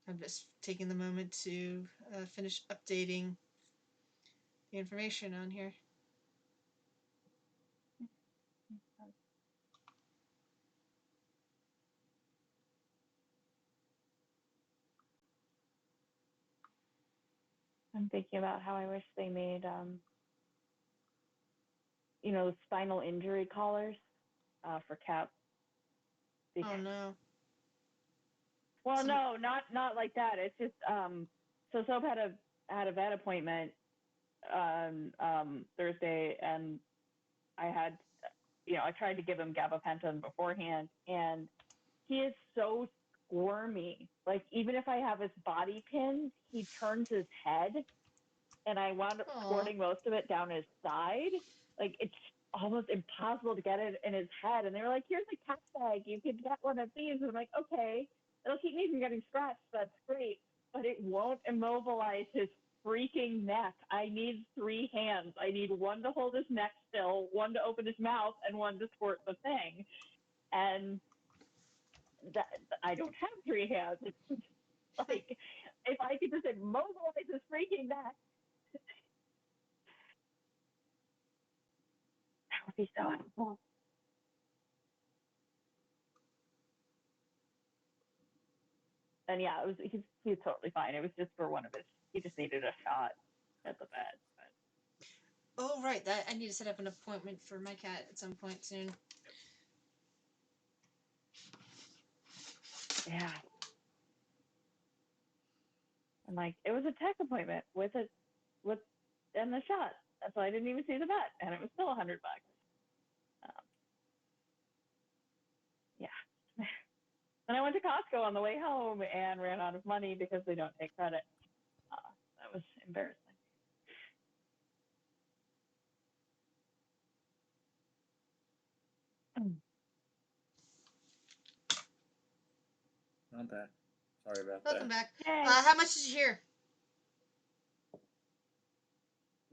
I'm just taking the moment to finish updating the information on here. I'm thinking about how I wish they made, spinal injury collars for cats. Oh no. Well, no, not like that. It's just so Soap had a vet appointment on Thursday, and I had, I tried to give him gabapentin beforehand, and he is so squirmy. Like, even if I have his body pinned, he turns his head, and I wound up Aw. squirting most of it down his side. Like, it's almost impossible to get it in his head. And they were like, here's a cat bag. You can get one of these. And I'm like, okay, it'll keep me from getting scratched. That's great. But it won't immobilize his freaking neck. I need 3 hands. I need one to hold his neck still, one to open his mouth, and one to squirt the thing. And that, I don't have 3 hands. It's like, if I could just immobilize his freaking neck, that would be so helpful. And yeah, it was he's totally fine. It was just for one of his. He just needed a shot at the vet. But Oh, right. That I need to set up an appointment for my cat at some point soon. yeah, and like it was a tech appointment with and the shot. That's why I didn't even see the vet, and it was still $100. Yeah. And I went to Costco on the way home and ran out of money because they don't take credit. That was embarrassing. Not bad. Sorry about Welcome that. back. Yay. How much did you hear?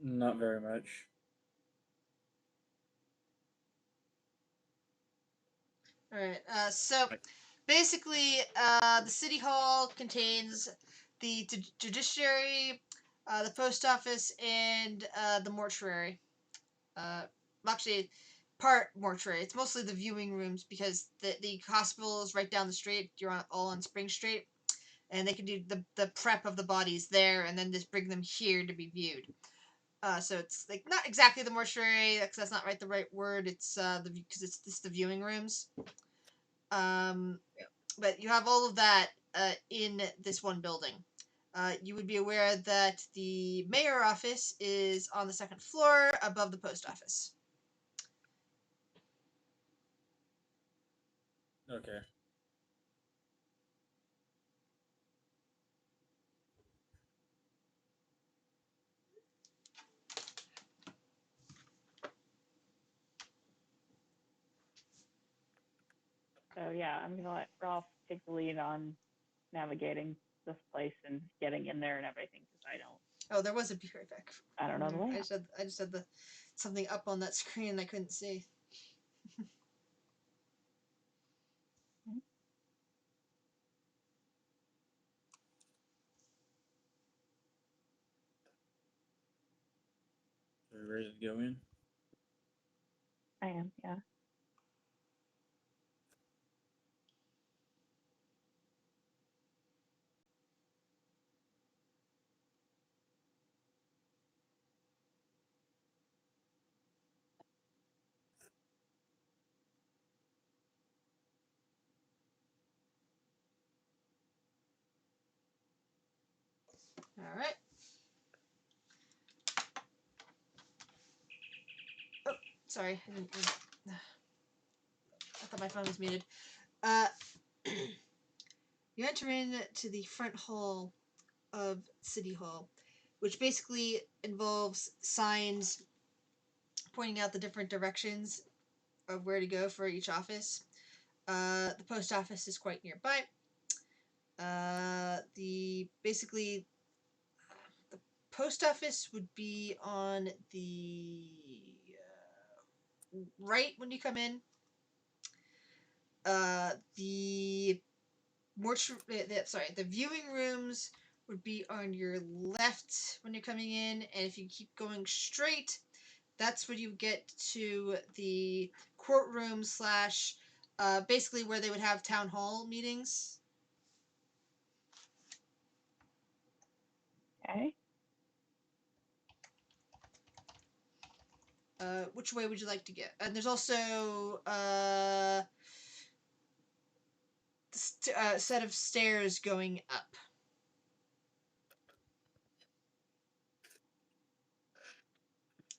Not very much. All right. So basically, the city hall contains the judiciary, the post office, and the mortuary. Actually, part mortuary. It's mostly the viewing rooms because the hospital is right down the street. You're all on Spring Street, and they can do the prep of the bodies there, and then just bring them here to be viewed. So it's like not exactly the mortuary. That's not the right word. It's because it's just the viewing rooms. But you have all of that in this one building. You would be aware that the mayor office is on the 2nd floor above the post office. Okay. So yeah, I'm gonna let Ralph take the lead on navigating this place and getting in there and everything because I don't. Oh, there was a be right back. I don't know the layout. I just had something up on that screen I couldn't see. Are you ready to go in? I am, yeah. All right. Oh, sorry. I thought my phone was muted. You enter into the front hall of City Hall, which basically involves signs pointing out the different directions of where to go for each office. The post office is quite nearby. The post office would be on the right when you come in. The the viewing rooms would be on your left when you're coming in, and if you keep going straight, that's when you get to the courtroom slash basically where they would have town hall meetings. Okay. Which way would you like to get? And there's also a set of stairs going up.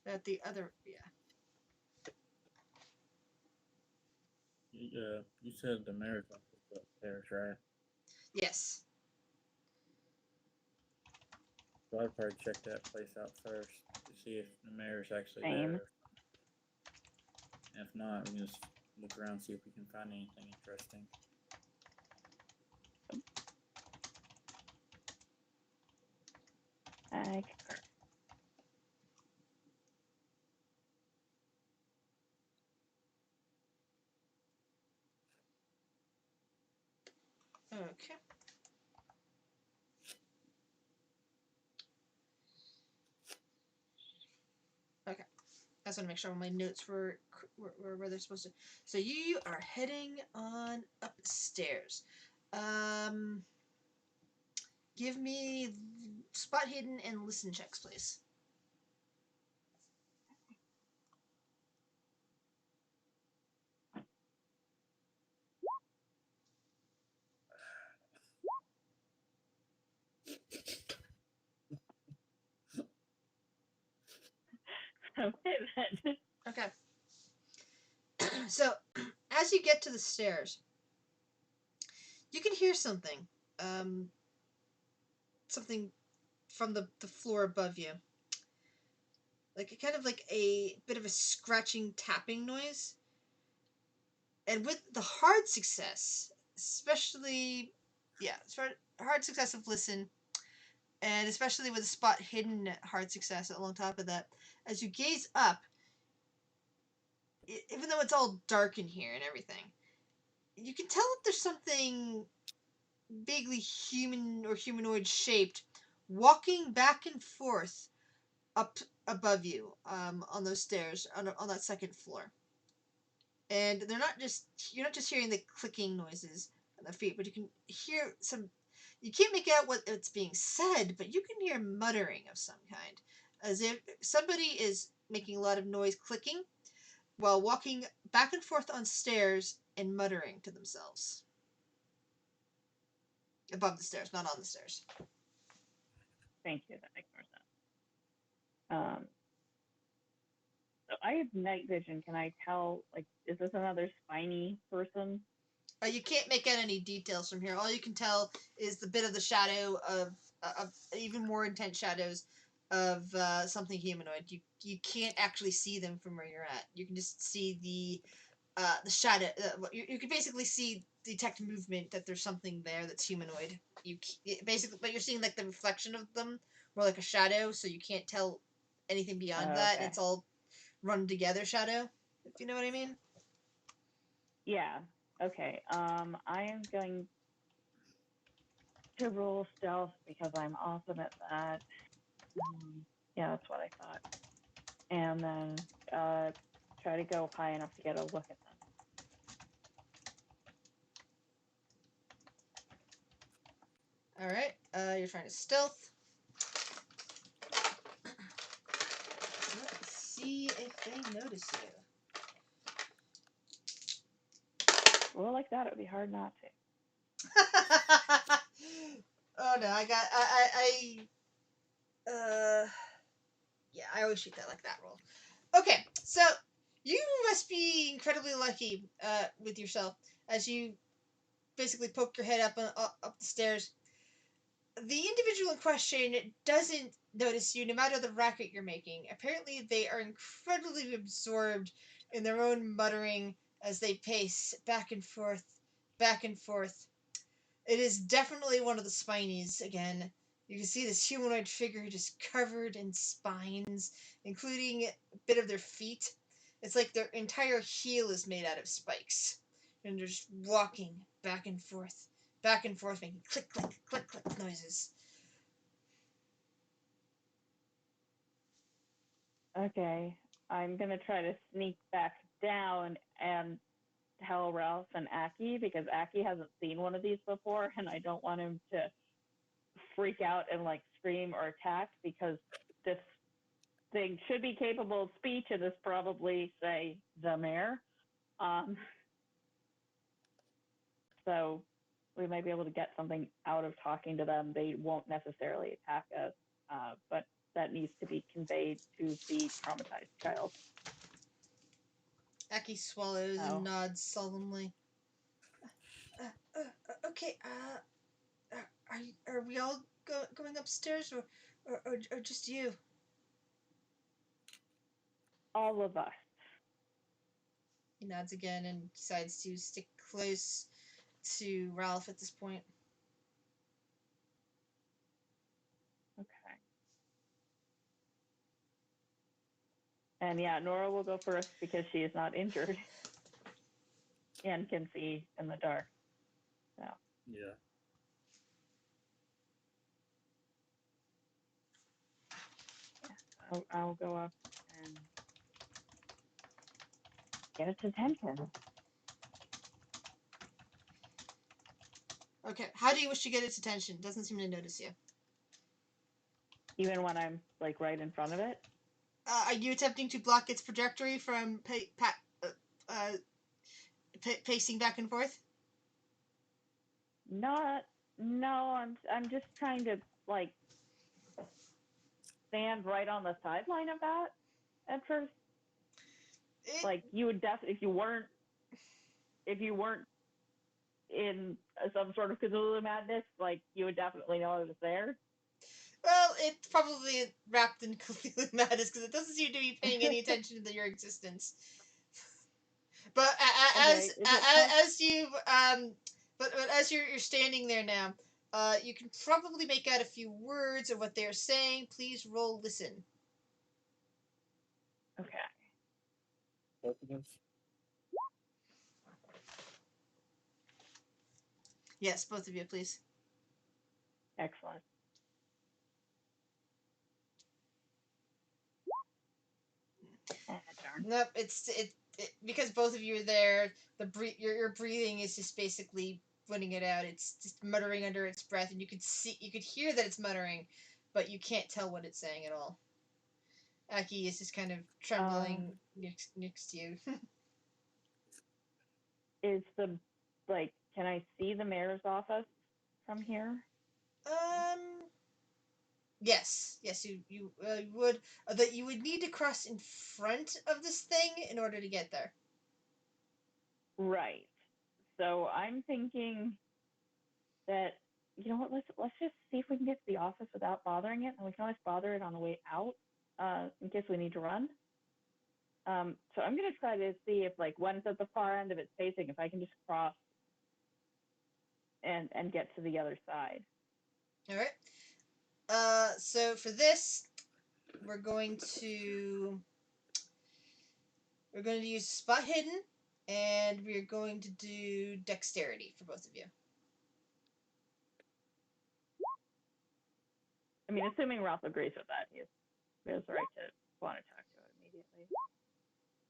At the other, yeah. You said the mayor's office upstairs, right? Yes. So I'd probably check that place out first to see if the mayor's actually Same. there. And if not, we can just look around see if we can find anything interesting. I Okay. Okay. I just want to make sure all my notes were where they're supposed to. So you are heading on upstairs. Um, give me spot hidden and listen checks, please. Okay then. Okay. So as you get to the stairs, you can hear something. Um, something from the floor above you. Like kind of like a bit of a scratching tapping noise. And with the hard success, especially hard success of listen, and especially with a spot hidden hard success along top of that, as you gaze up, even though it's all dark in here and everything, you can tell that there's something vaguely human or humanoid shaped walking back and forth up above you on those stairs on that second floor. And you're not just hearing the clicking noises on the feet, but you can hear some. You can't make out what it's being said, but you can hear muttering of some kind, as if somebody is making a lot of noise clicking while walking back and forth on stairs and muttering to themselves above the stairs, not on the stairs. Thank you. That makes more sense. So I have night vision. Can I tell? Like, is this another spiny person? You can't make out any details from here. All you can tell is the bit of the shadow of even more intense shadows of something humanoid. You can't actually see them from where you're at. You can just see the shadow. You can basically detect movement that there's something there that's humanoid. Basically, but you're seeing like the reflection of them more like a shadow, so you can't tell anything beyond that. Okay. It's all run together shadow. If you know what I mean. Yeah. Okay. I am going to roll stealth because I'm awesome at that. Yeah, that's what I thought. And then try to go high enough to get a look at them. All right. You're trying to stealth. Let's see if they notice you. Roll like that, it would be hard not to. Oh no, yeah, I always shoot that like that roll. Okay, so you must be incredibly lucky with yourself as you basically poke your head up the stairs. The individual in question doesn't notice you no matter the racket you're making. Apparently, they are incredibly absorbed in their own muttering as they pace back and forth, back and forth. It is definitely one of the spinies again. You can see this humanoid figure just covered in spines, including a bit of their feet. It's like their entire heel is made out of spikes. And they're just walking back and forth, making click, click, click, click noises. Okay. I'm going to try to sneak back down and tell Ralph and Aki because Aki hasn't seen one of these before and I don't want him to freak out and like scream or attack because this thing should be capable of speech and is probably say the mayor. So we might be able to get something out of talking to them. They won't necessarily attack us, but that needs to be conveyed to the traumatized child. Aki swallows and nods solemnly. Okay, upstairs, or just you? All of us. He nods again and decides to stick close to Ralph at this point. Okay. And yeah, Nora will go first because she is not injured and can see in the dark. So. Yeah. I'll go up and get its attention. Okay. How do you wish to get its attention? It doesn't seem to notice you. Even when I'm like right in front of it? Are you attempting to block its trajectory from pacing back and forth? No, I'm just trying to like stand right on the sideline of that at first. Like you would definitely if you weren't in some sort of Cthulhu madness, like you would definitely know I was there. Well, it's probably wrapped in Cthulhu madness because it doesn't seem to be paying any attention to your existence. But as you're standing there now, you can probably make out a few words of what they are saying. Please roll listen. Okay. Both of us? Yes, both of you, please. Excellent. Darn. Nope, it's because both of you are there. Your breathing is just basically putting it out. It's just muttering under its breath, and you could hear that it's muttering, but you can't tell what it's saying at all. Aki is just kind of trembling next to you. Is the can I see the mayor's office from here? Yes, you would. That you would need to cross in front of this thing in order to get there. Right. So I'm thinking that you know what, let's just see if we can get to the office without bothering it, and we can always bother it on the way out, in case we need to run. So I'm gonna try to see if when it's at the far end of its pacing, if I can just cross and get to the other side. All right. So for this, we're going to use spot hidden, and we're going to do dexterity for both of you. I mean, assuming Ralph agrees with that, he has the right to want to talk to it immediately.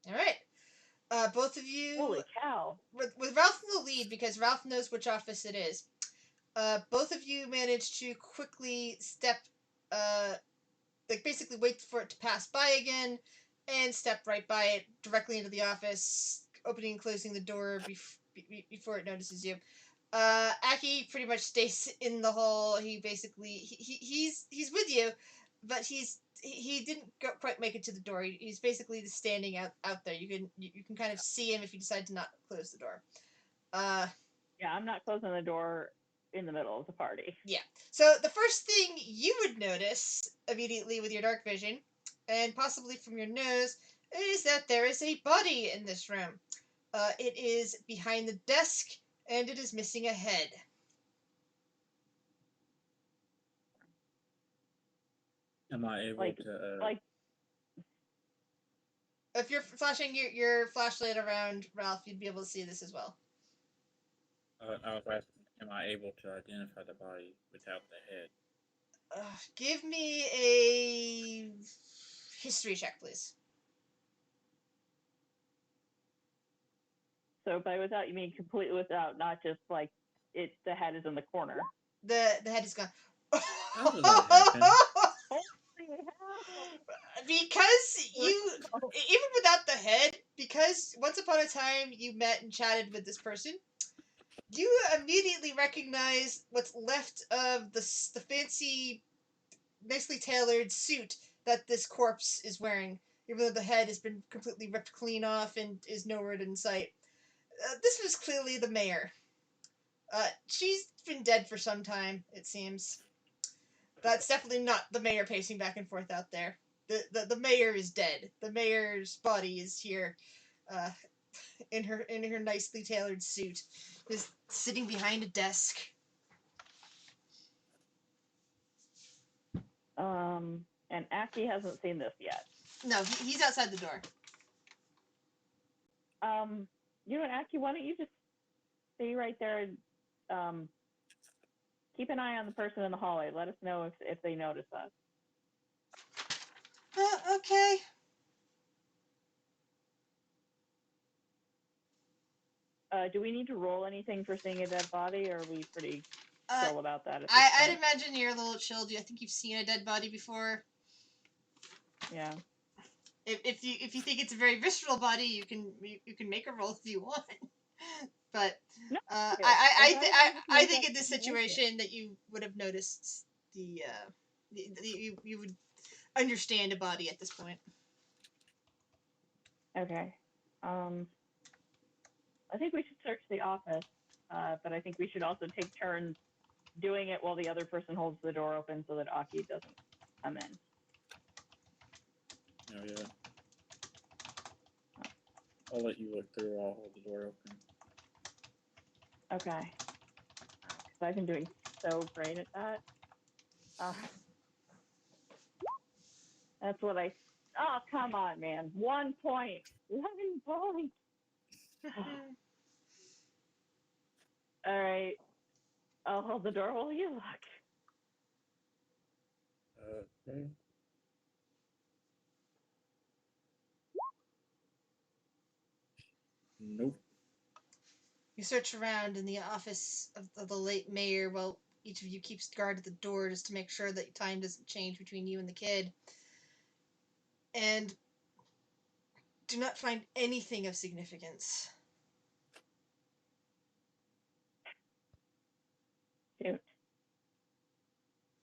All right. Both of you. Holy cow! With Ralph in the lead, because Ralph knows which office it is. Both of you manage to quickly step, basically wait for it to pass by again, and step right by it directly into the office, opening and closing the door before it notices you. Aki pretty much stays in the hall. He basically he's with you, but he didn't quite make it to the door. He's basically just standing out there. You can kind of see him if you decide to not close the door. Yeah, I'm not closing the door in the middle of the party. Yeah. So the first thing you would notice immediately with your dark vision, and possibly from your nose, is that there is a body in this room. It is behind the desk, and it is missing a head. Am I able to? If you're flashing your flashlight around, Ralph, you'd be able to see this as well. I was asking, am I able to identify the body without the head? Give me a history check, please. So by without, you mean completely without, not just the head is in the corner. The head is gone. How did that happen? Because you, even without the head, because once upon a time you met and chatted with this person, you immediately recognize what's left of the fancy, nicely tailored suit that this corpse is wearing, even though the head has been completely ripped clean off and is nowhere in sight. This was clearly the mayor. She's been dead for some time, it seems. That's definitely not the mayor pacing back and forth out there. The mayor is dead. The mayor's body is here, uh, in her nicely tailored suit, just sitting behind a desk. And Aki hasn't seen this yet. No, he's outside the door. You know what, Aki, why don't you just stay right there and keep an eye on the person in the hallway. Let us know if they notice us. Okay. Do we need to roll anything for seeing a dead body, or are we pretty chill about that? I'd imagine you're a little chilled. I think you've seen a dead body before. Yeah. If you think it's a very visceral body, you can make a roll if you want. But no, I think in this situation that you would have noticed you would understand a body at this point. Okay. I think we should search the office, but I think we should also take turns doing it while the other person holds the door open so that Aki doesn't come in. Oh, yeah. I'll let you look through. I'll hold the door open. Okay. Because I've been doing so great at that. That's what I... Oh, come on, man. 1 point. 1 point. All right. I'll hold the door while you look. Okay. Nope. You search around in the office of the late mayor while each of you keeps guard at the door just to make sure that time doesn't change between you and the kid. And do not find anything of significance. Shoot.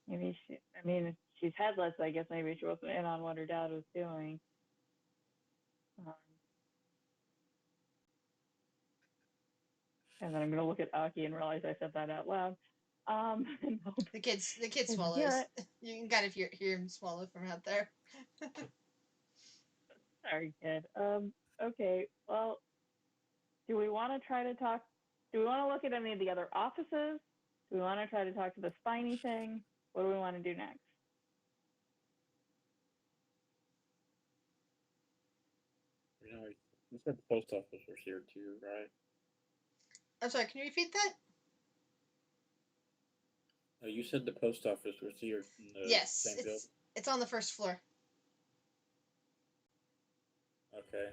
Maybe if she's headless, I guess maybe she wasn't in on what her dad was doing. And then I'm going to look at Aki and realize I said that out loud. The kid swallows. You can kind of hear him swallow from out there. Sorry, kid. Okay, well, do we want to look at any of the other offices? Do we want to try to talk to the spiny thing? What do we want to do next? You know, you said the post office was here too, right? I'm sorry, can you repeat that? You said the post office was here in the Yes, same building? it's on the first floor. Okay.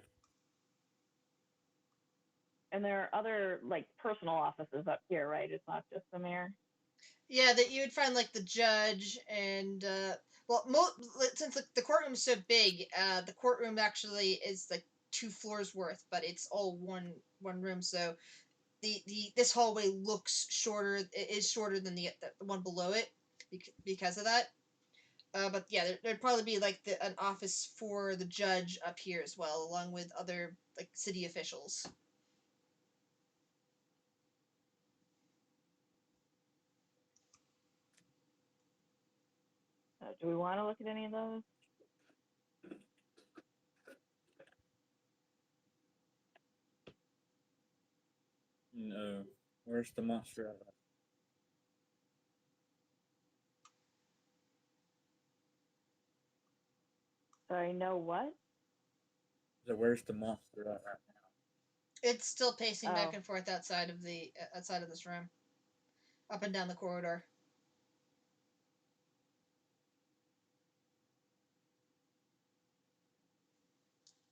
And there are other, like, personal offices up here, right? It's not just the mayor? Yeah, that you would find, like, the judge and, since the courtroom's so big, the courtroom actually is, like, 2 floors worth, but it's all one room, so this hallway looks shorter. It is shorter than the one below it because of that. But yeah, there'd probably be like an office for the judge up here as well, along with other like city officials. Do we want to look at any of those? No. Where's the monster at? Sorry, no what? So where's the monster at right now? It's still pacing back and forth outside of this room, up and down the corridor.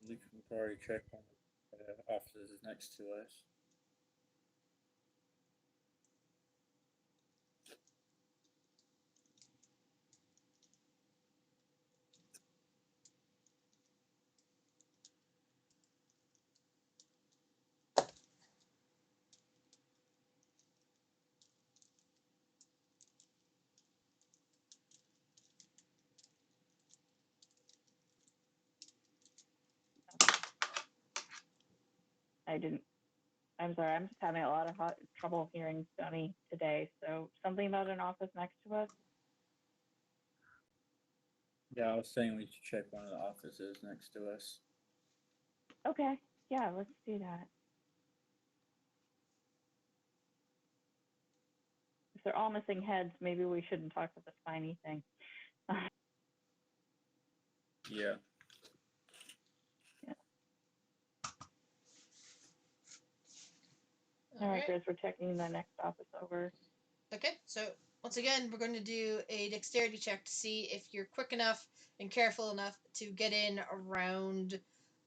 We can probably check on the offices next to us. I'm sorry, I'm just having a lot of trouble hearing Stoney today. So something about an office next to us? Yeah, I was saying we should check one of the offices next to us. Okay. Yeah, let's do that. If they're all missing heads, maybe we shouldn't talk to the spiny thing. Yeah. Yeah. All right, Chris, we're checking the next office over. Okay, so once again, we're going to do a dexterity check to see if you're quick enough and careful enough to get in around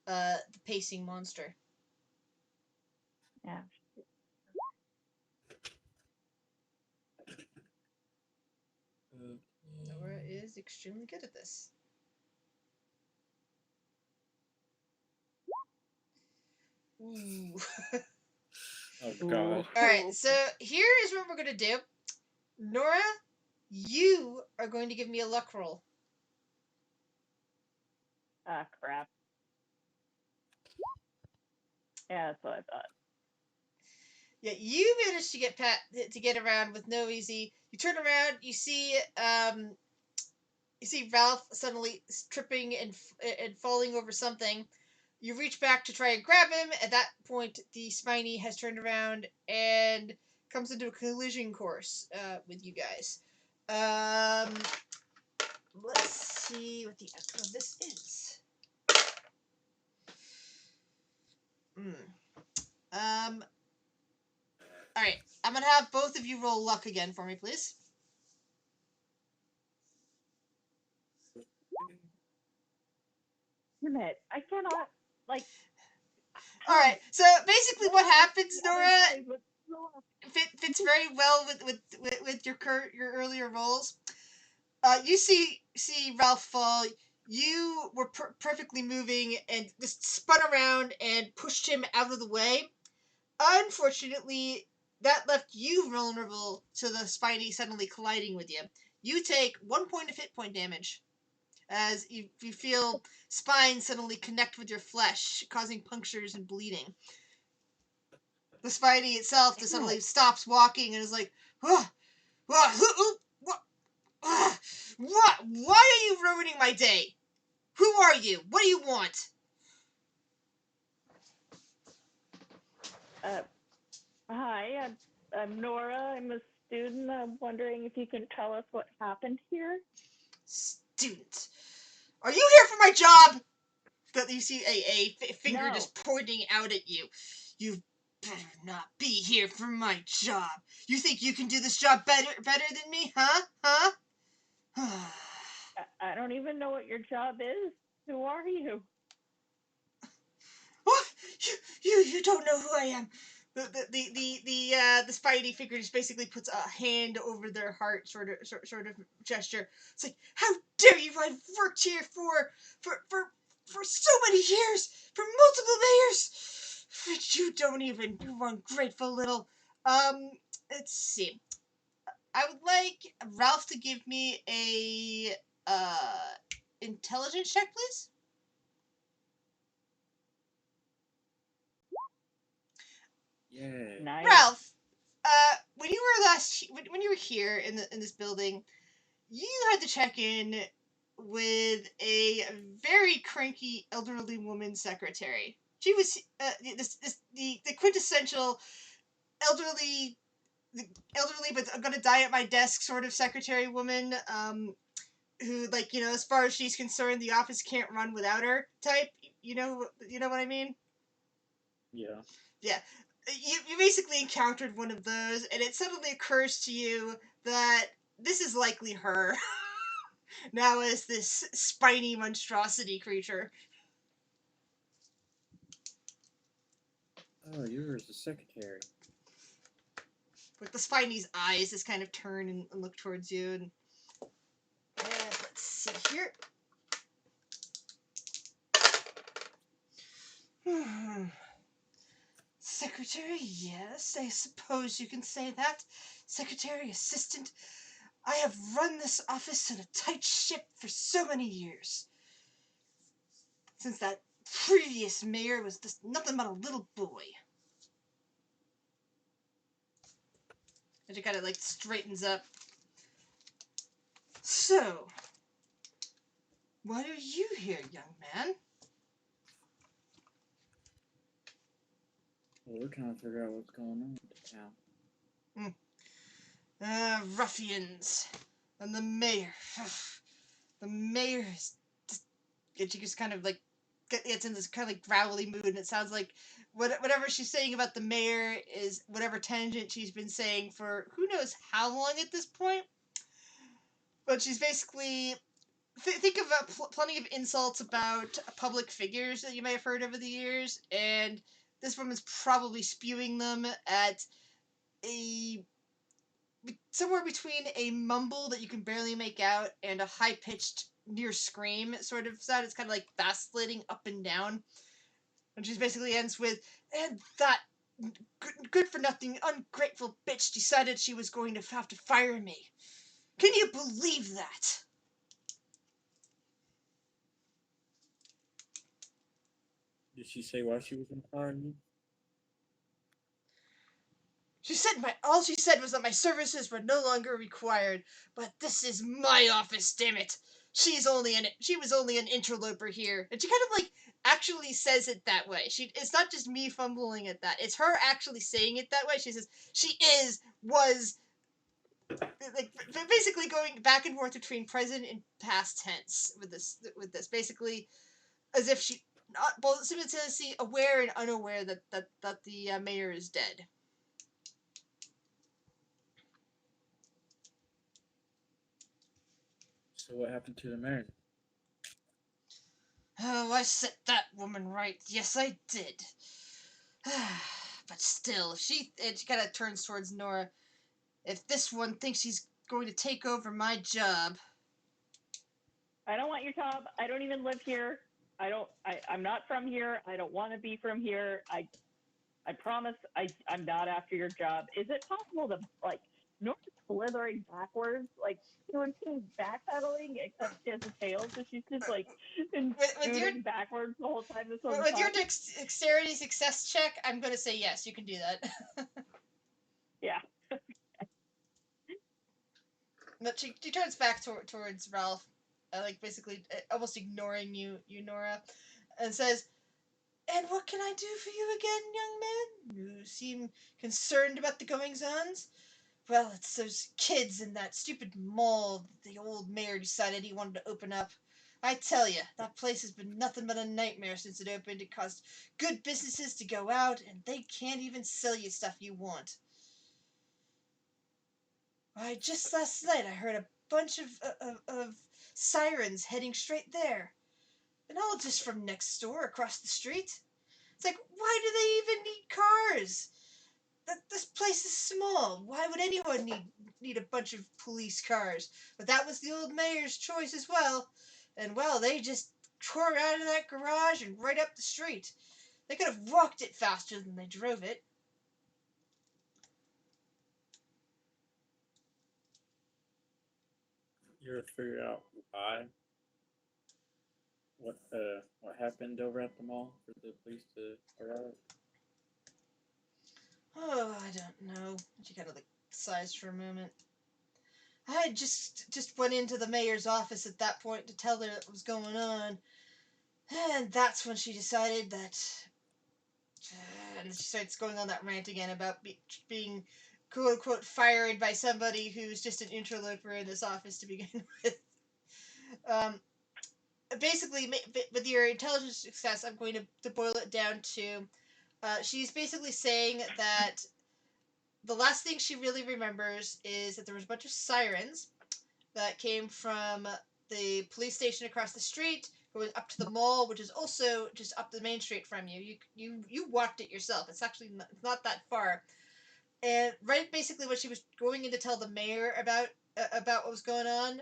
the pacing monster. Yeah. Nora is extremely good at this. Ooh. Oh Ooh. God. Alright, so here is what we're going to do. Nora, you are going to give me a luck roll. Ah, crap. Yeah, that's what I thought. Yeah, you managed to get around with no easy. You turn around, you see Ralph suddenly tripping and falling over something. You reach back to try and grab him. At that point, the Spiny has turned around and comes into a collision course with you guys. Let's see what the outcome of this is. All right, I'm gonna have both of you roll luck again for me, please. Damn it. I cannot, like. All right, so basically, what happens, Nora, fits very well with your earlier rolls. You see Ralph fall. You were perfectly moving and just spun around and pushed him out of the way. Unfortunately, that left you vulnerable to the Spiny suddenly colliding with you. You take 1 point of hit point damage as you feel spine suddenly connect with your flesh, causing punctures and bleeding. The Spiny itself just suddenly stops walking and is like, oh, what? What? Why are you ruining my day? Who are you? What do you want? Hi, I'm Nora. I'm a student. I'm wondering if you can tell us what happened here. Student. Are you here for my job? That you see a finger No. just pointing out at you. You better not be here for my job. You think you can do this job better than me, huh? I don't even know what your job is. Who are you? What? You don't know who I am. The Spidey figure just basically puts a hand over their heart, sort of gesture. It's like, how dare you? I've worked here for so many years, for multiple mayors, but you don't even, you ungrateful little. Let's see. I would like Ralph to give me a intelligence check, please. Yeah. Nice. Ralph, when you were here in this building, you had to check in with a very cranky elderly woman secretary. She was the quintessential elderly, but I'm gonna die at my desk sort of secretary woman. Who, like, as far as she's concerned, the office can't run without her type. You know what I mean? Yeah. Yeah. You basically encountered one of those, and it suddenly occurs to you that this is likely her. Now as this spiny monstrosity creature. Oh, you were the secretary. With the spiny's eyes just kind of turn and look towards you. And let's see here. Secretary, yes, I suppose you can say that. Secretary, assistant. I have run this office in a tight ship for so many years. Since that previous mayor was just nothing but a little boy. And she kind of like straightens up. So, Why are you here, young man? Well, we're trying to figure out what's going on with the town. Ruffians. And the mayor. The mayor is... And she just kind of like gets in this kind of like growly mood, and it sounds like whatever she's saying about the mayor is whatever tangent she's been saying for who knows how long at this point. But she's basically... think of plenty of insults about public figures that you may have heard over the years, and this woman's probably spewing them at a somewhere between a mumble that you can barely make out and a high-pitched near scream sort of sound. It's kind of like vacillating up and down, and she basically ends with, and that good for nothing ungrateful bitch decided she was going to have to fire me. Can you believe that? Did she say why she was in fire? She said all she said was that my services were no longer required, but this is my office, damn it. She was only an interloper here. And she kind of like actually says it that way. It's not just me fumbling at that. It's her actually saying it that way. She says was like basically going back and forth between present and past tense with this basically as if she not both simultaneously aware and unaware that the mayor is dead. So what happened to the mayor? Oh, I set that woman right. Yes, I did. But still, if she kind of turns towards Nora, if this one thinks she's going to take over my job. I don't want your job. I don't even live here. I'm not from here. I don't want to be from here. I promise I'm not after your job. Is it possible to, like, Nora's slithering backwards? Like, when she's backpedaling, except she has a tail, so she's just, like, scooting backwards the whole time this one's With your dexterity success check, I'm going to say yes, you can do that. Yeah. But she turns back towards Ralph, like, basically almost ignoring you, Nora, and says, and what can I do for you again, young man? You seem concerned about the goings-ons. Well, it's those kids in that stupid mall the old mayor decided he wanted to open up. I tell you, that place has been nothing but a nightmare since it opened. It caused good businesses to go out, and they can't even sell you stuff you want. Why, just last night I heard a bunch of sirens heading straight there. And all just from next door, across the street. It's like, why do they even need cars? This place is small. Why would anyone need a bunch of police cars? But that was the old mayor's choice as well. And, well, they just tore out of that garage and right up the street. They could have walked it faster than they drove it. You ever figure out why? What happened over at the mall for the police to arrive? Oh, I don't know. She kind of like sighs for a moment. I just went into the mayor's office at that point to tell her what was going on. And that's when she decided that... And she starts going on that rant again about being quote-unquote fired by somebody who's just an interloper in this office to begin with. Basically, with your intelligence success, I'm going to boil it down to... she's basically saying that the last thing she really remembers is that there was a bunch of sirens that came from the police station across the street, going up to the mall, which is also just up the main street from you. You walked it yourself. It's actually not that far. And right, basically, when she was going in to tell the mayor about what was going on,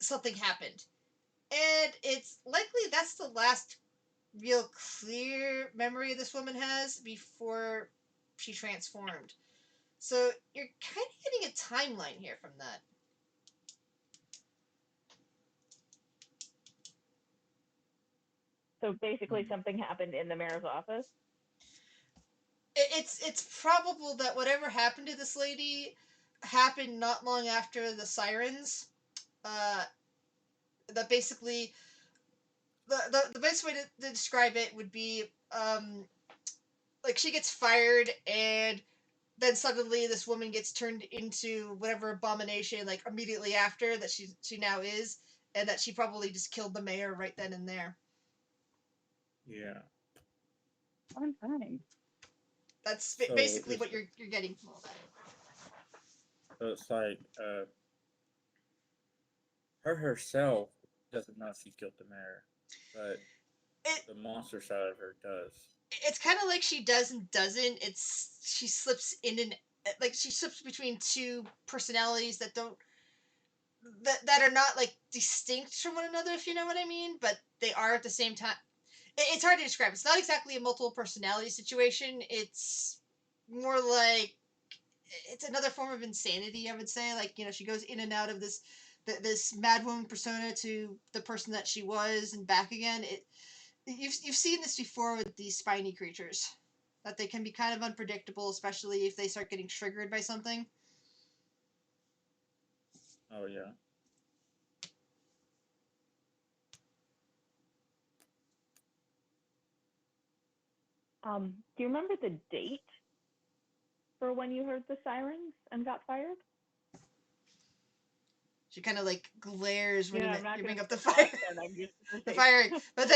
something happened, and it's likely that's the last real clear memory this woman has before she transformed. So you're kind of getting a timeline here from that. So basically, something happened in the mayor's office. It's probable that whatever happened to this lady happened not long after the sirens. that basically the best way to describe it would be like she gets fired and then suddenly this woman gets turned into whatever abomination like immediately after that she now is, and that she probably just killed the mayor right then and there. Yeah. Fun time. That's So basically it's what you're getting from all that. so it's like her herself doesn't know she killed the mayor, but It the monster side of her does. it's kind of like she does and doesn't. It's she slips in and like she slips between two personalities that don't that are not like distinct from one another, if you know what I mean, but they are at the same time. It's hard to describe. It's not exactly a multiple personality situation. It's more like it's another form of insanity, I would say. Like, you know, she goes in and out of this mad woman persona to the person that she was and back again. You've seen this before with these spiny creatures, that they can be kind of unpredictable, especially if they start getting triggered by something. Oh yeah. Do you remember the date for when you heard the sirens and got fired? She kind of like glares when I'm not you going bring to up the fire, I'm just going to the say. firing. But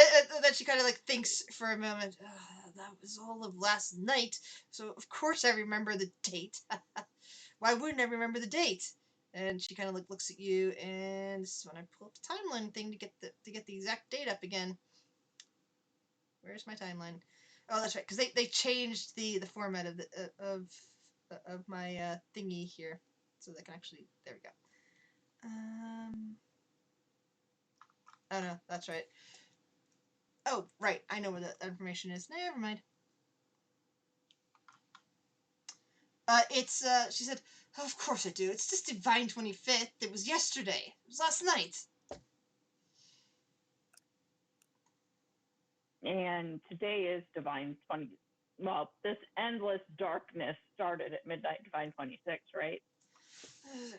then she kind of like thinks for a moment. That was all of last night, so of course I remember the date. Why wouldn't I remember the date? And she kind of like looks at you, and this is when I pull up the timeline thing to get the exact date up again. Where's my timeline? Oh, that's right, because they changed the format of of my thingy here, so they can actually. There we go. Oh no, that's right. Oh, right. I know where the information is. Never mind. It's she said, oh, of course I do. It's just Divine 25th. It was yesterday. It was last night. And today is Divine 20. Well, this endless darkness started at midnight Divine 26, right?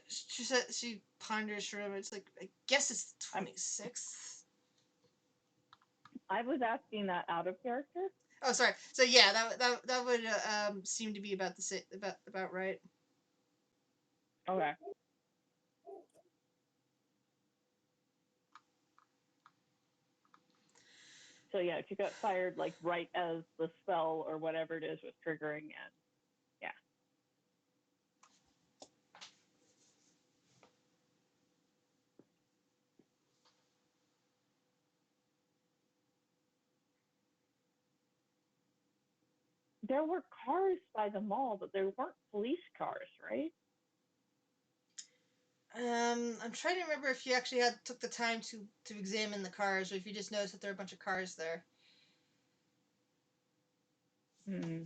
She said she ponders for a moment. It's like I guess it's the 26th. I was asking that out of character. Oh, sorry. So yeah, that would seem to be about about right. Okay. So yeah, she got fired like right as the spell or whatever it is was triggering, and yeah. There were cars by the mall, but there weren't police cars, right? I'm trying to remember if you actually took the time to examine the cars, or if you just noticed that there are a bunch of cars there. Hmm.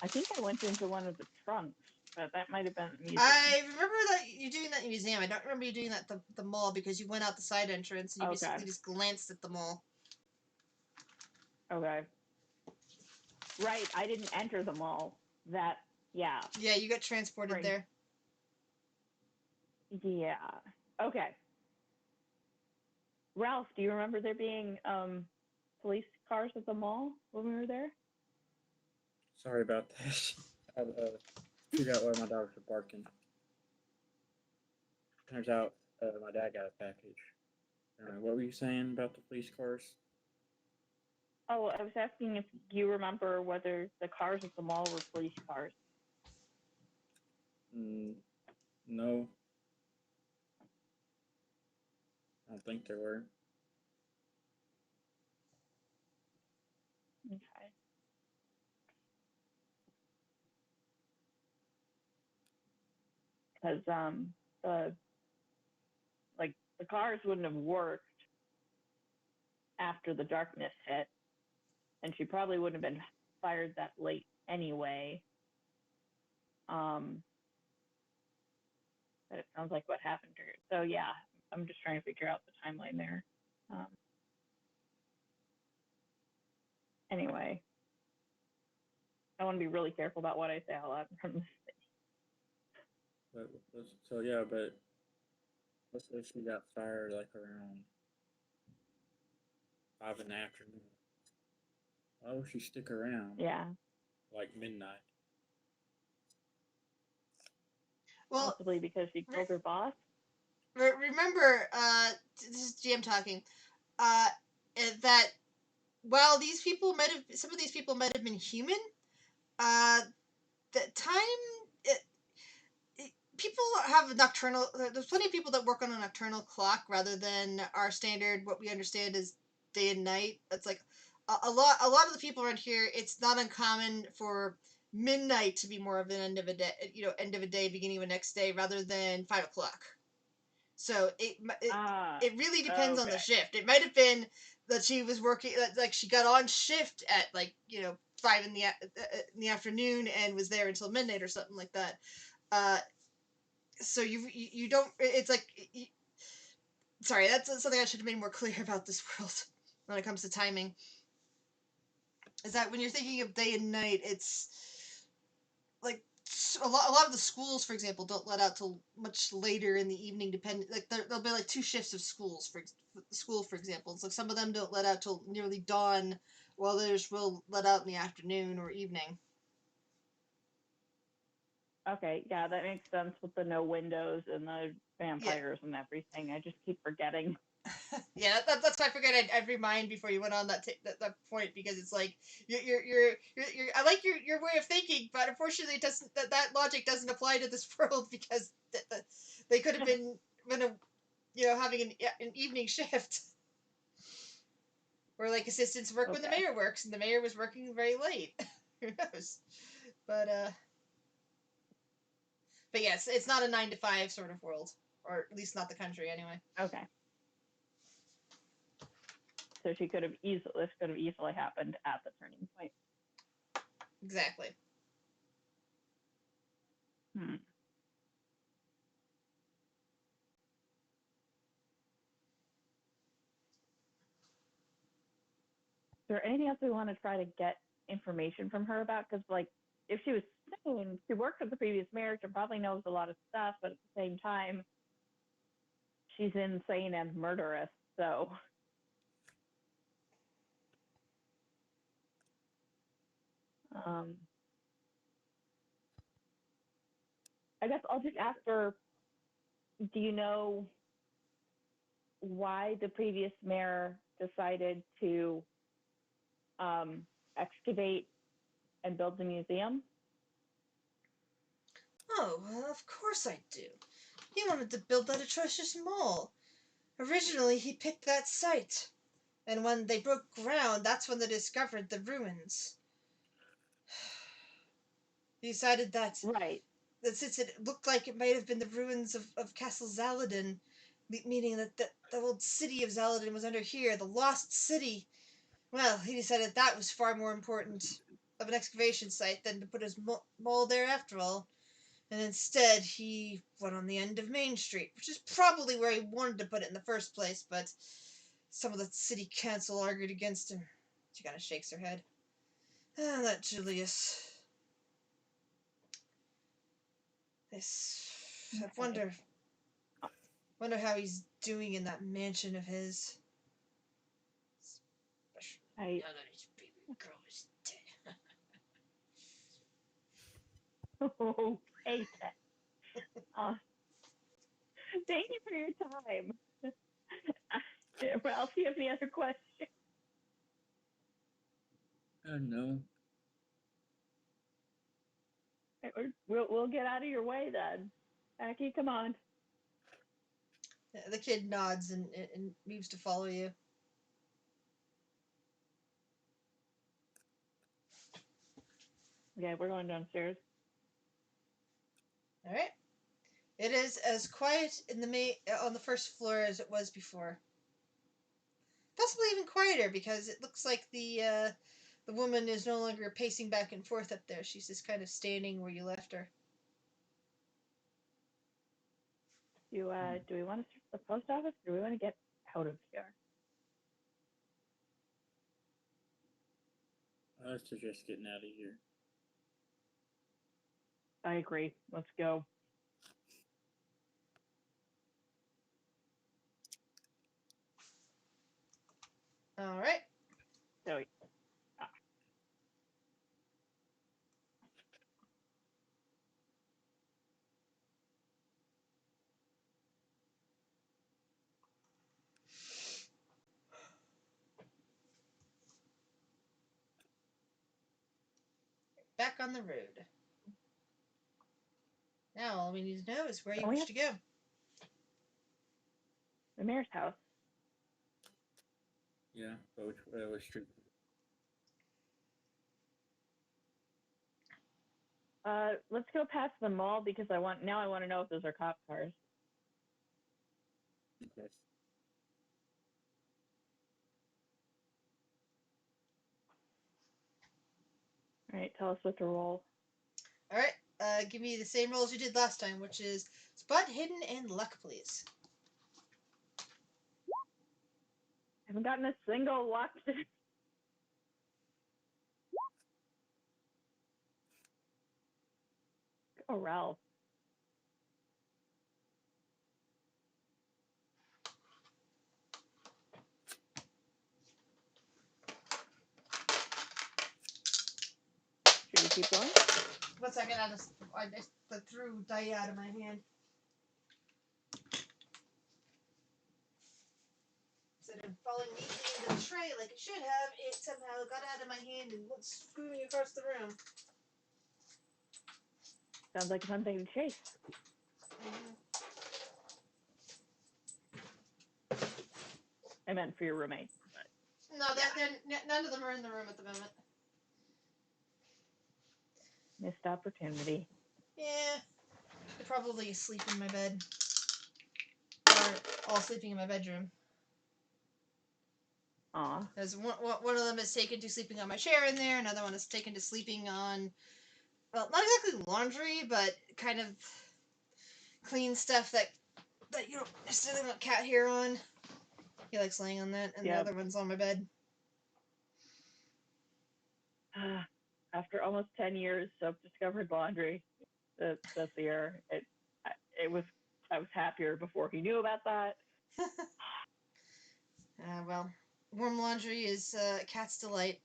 I think I went into one of the trunks, but that might have been the museum. I remember that you doing that in the museum. I don't remember you doing that at the mall because you went out the side entrance and you basically just glanced at the mall. Okay. Right, I didn't enter the mall. That, yeah. Yeah, you got transported there. Yeah. Okay. Ralph, do you remember there being police cars at the mall when we were there? Sorry about that. I figured out why my dogs were barking. Turns out my dad got a package. What were you saying about the police cars? Oh, I was asking if you remember whether the cars at the mall were police cars. No. I don't think there were. Okay. Because the cars wouldn't have worked after the darkness hit, and she probably wouldn't have been fired that late anyway. But it sounds like what happened to her. So yeah, I'm just trying to figure out the timeline there. Anyway, I want to be really careful about what I say out loud from this. So yeah, but let's say she got fired like around 5 in the afternoon. Why would she stick around Yeah. like midnight? Well, Possibly because she killed her boss. remember, this is GM talking. Uh, that while these people might have, some of these people might have been human. The time people have a nocturnal. There's plenty of people that work on a nocturnal clock rather than our standard. What we understand is day and night. It's like a lot. A lot of the people around here. It's not uncommon for midnight to be more of an end of a day. End of a day, beginning of a next day, rather than 5 o'clock. So it really depends on the Okay. shift. It might have been that she was working, like she got on shift at 5 in the afternoon and was there until midnight or something like that. So you don't. It's like sorry, that's something I should have made more clear about this world when it comes to timing. Is that when you're thinking of day and night, it's like a lot of the schools, for example, don't let out till much later in the evening. Depending, like there'll be like 2 shifts of schools for school, for example. So some of them don't let out till nearly dawn, while others will let out in the afternoon or evening. Okay, yeah, that makes sense with the no windows and the vampires and everything. I just keep forgetting. Yeah, that's why I figured I'd remind before you went on that point, because it's like you're I like your way of thinking, but unfortunately it doesn't, that logic doesn't apply to this world, because they could have been having an evening shift where like assistants work when the Okay. mayor works, and the mayor was working very late. Who knows? But yes, it's not a 9 to 5 sort of world, or at least not the country anyway. Okay. So this could have easily happened at the turning point. Exactly. Is there anything else we want to try to get information from her about? Because, like, if she was sane, she worked with the previous mayor, she probably knows a lot of stuff, but at the same time, she's insane and murderous. So, I guess I'll just ask her, do you know why the previous mayor decided to excavate and build the museum? Oh, well, of course I do. He wanted to build that atrocious mall. Originally, he picked that site, and when they broke ground, that's when they discovered the ruins. He decided Right. that since it looked like it might have been the ruins of Castle Zaladin, meaning that the old city of Zaladin was under here, the lost city, well, he decided that was far more important of an excavation site than to put his mall there after all. And instead, he went on the end of Main Street, which is probably where he wanted to put it in the first place, but some of the city council argued against him. She kind of shakes her head. Ah, that Julius. This. I Okay. wonder how he's doing in that mansion of his. Especially now that his baby girl is dead. Oh, hey, thank you for your time. Ralph, do you have any other questions? No. We'll get out of your way then. Aki, come on. The kid nods and moves to follow you. Okay, we're going downstairs. All right. It is as quiet on the first floor as it was before. Possibly even quieter, because it looks like the woman is no longer pacing back and forth up there. She's just kind of standing where you left her. Do we want to search the post office, or do we want to get out of here? I suggest getting out of here. I agree. Let's go. All right. So Back on the road. Now all we need to know is where you we wish have to go. the mayor's house. Yeah, but which street? Let's go past the mall because I want to know if those are cop cars. Yes. All right, tell us what to roll. All right. Give me the same rolls you did last time, which is spot hidden and luck, please. I haven't gotten a single luck. Oh, Ralph. Should we keep going? 1 second. I threw die out of my hand. Instead of falling neatly into the tray like it should have, it somehow got out of my hand and went screaming across the room. Sounds like a fun thing to chase. I meant for your roommate. No, none of them are in the room at the moment. Missed opportunity. Yeah, they're probably asleep in my bed. Or all sleeping in my bedroom. Aw. As one of them is taken to sleeping on my chair in there, another one is taken to sleeping on, well, not exactly laundry, but kind of clean stuff that you don't necessarily want cat hair on. He likes laying on that, and the other one's on my bed. After almost 10 years of discovered laundry this year, I was happier before he knew about that. Well, warm laundry is cat's delight.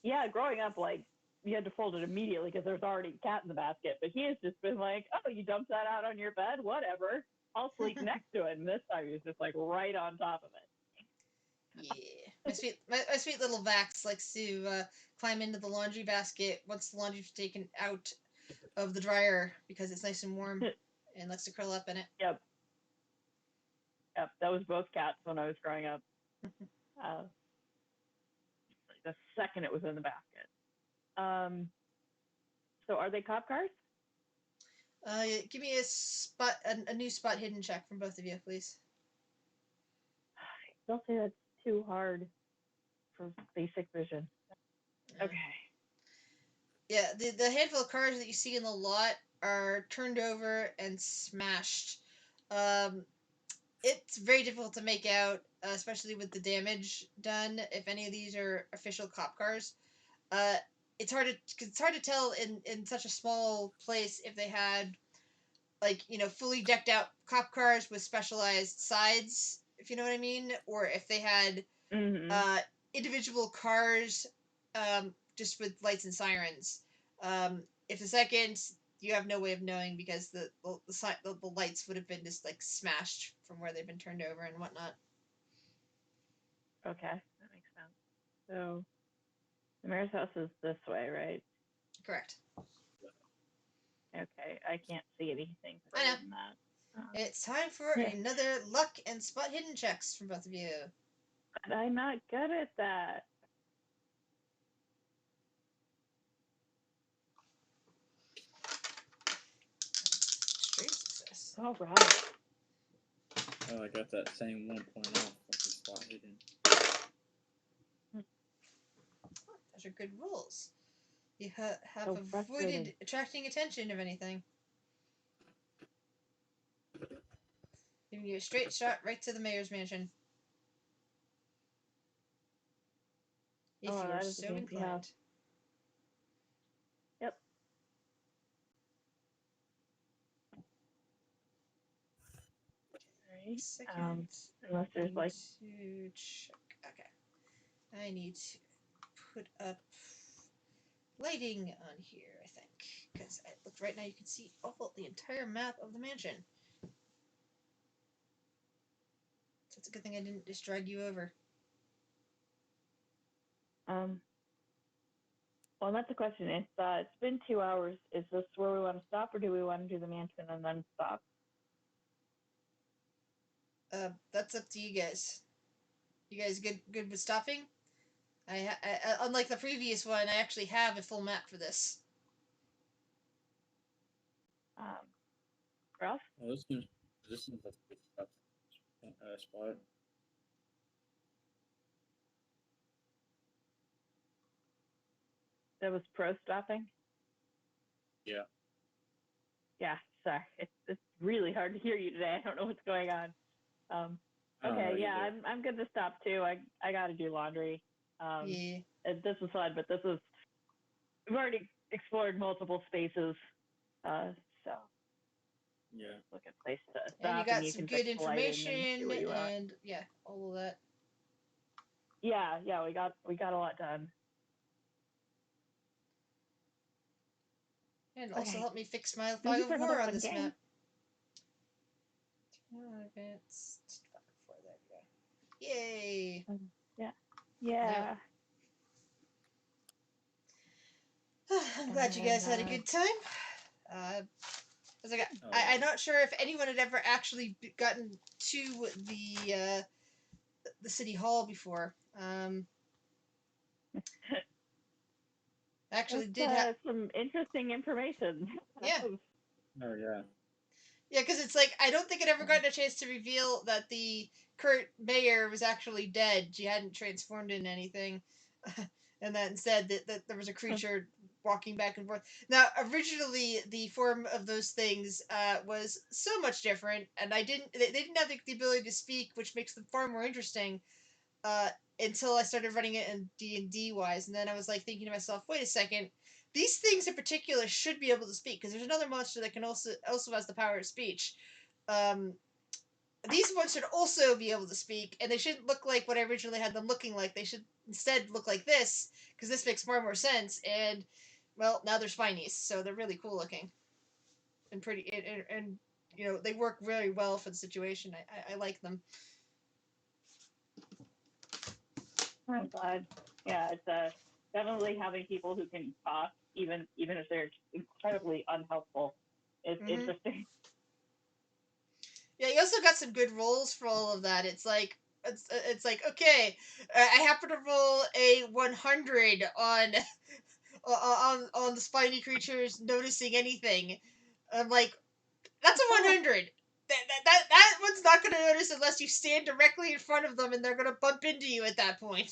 Yeah, growing up, like, you had to fold it immediately because there's already a cat in the basket. But he has just been like, oh, you dumped that out on your bed? Whatever. I'll sleep next to it. And this time he was just like right on top of it. Yeah. My sweet little Vax likes to climb into the laundry basket once the laundry's taken out of the dryer because it's nice and warm and likes to curl up in it. Yep. That was both cats when I was growing up. The second it was in the basket. So are they cop cars? Give me a new spot hidden check from both of you, please. Don't say that's too hard for basic vision. Okay. Yeah, the handful of cars that you see in the lot are turned over and smashed. It's very difficult to make out, especially with the damage done, if any of these are official cop cars. It's hard to tell in such a small place if they had, like, fully decked out cop cars with specialized sides, if you know what I mean, or if they had individual cars just with lights and sirens. If the second, you have no way of knowing because the lights would have been just like smashed from where they've been turned over and whatnot. Okay, that makes sense. So the mayor's house is this way, right? Correct. Okay, I can't see anything I know. than that. It's time for another luck and spot hidden checks from both of you. But I'm not good at that. Straight success. All right. Oh, I got that same 1 point off of the spot hidden. Those are good rolls. You have avoided frustrating. attracting attention of anything. Giving you a straight shot right to the mayor's mansion. If you're that is so a fancy inclined. house. Yep. Okay. Second. Unless I there's need like to check. Okay. I need to put up lighting on here, I think. Because I looked right now, you can see the entire map of the mansion. So it's a good thing I didn't just drag you over. well, that's the question. It's been 2 hours. Is this where we want to stop, or do we want to do the mansion and then stop? That's up to you guys. You guys good with stopping? I unlike the previous one, I actually have a full map for this. Ralph? Well, this seems like a good spot. That was pro stopping? Yeah. Yeah, sorry. It's really hard to hear you today. I don't know what's going on. I don't know Okay, yeah, either. I'm good to stop too. I got to do laundry. Yeah. This was fun, but we've already explored multiple spaces, so Yeah. look at place to And you stop, and got you some can fix good the lighting and do information, what you want. and yeah, all of that. Yeah, we got a lot done. And also Okay. help me fix my Thank fog you for of another war on fun this game. map. Advanced fog of war, there we go. Yay! Yeah. I'm glad you guys had a good time. I'm not sure if anyone had ever actually gotten to the city hall before. Actually, did have some interesting information. Yeah. Oh yeah. Yeah, because it's like I don't think I'd ever gotten a chance to reveal that the current mayor was actually dead. She hadn't transformed into anything, and that instead that there was a creature walking back and forth. Now, originally, the form of those things was so much different, and they didn't have the ability to speak, which makes them far more interesting. Until I started running it in D&D wise, and then I was like thinking to myself, wait a second, these things in particular should be able to speak because there's another monster that can also has the power of speech. These ones should also be able to speak, and they shouldn't look like what I originally had them looking like. They should instead look like this because this makes far more sense. And well, now they're spinies, so they're really cool looking and pretty, and you know they work very well for the situation. I like them. I'm glad. Yeah, it's definitely having people who can talk, even if they're incredibly unhelpful, is interesting. Yeah, you also got some good rolls for all of that. It's like okay, I happen to roll a 100 on the spiny creatures noticing anything. I'm like, that's a 100. That one's not going to notice unless you stand directly in front of them and they're going to bump into you at that point.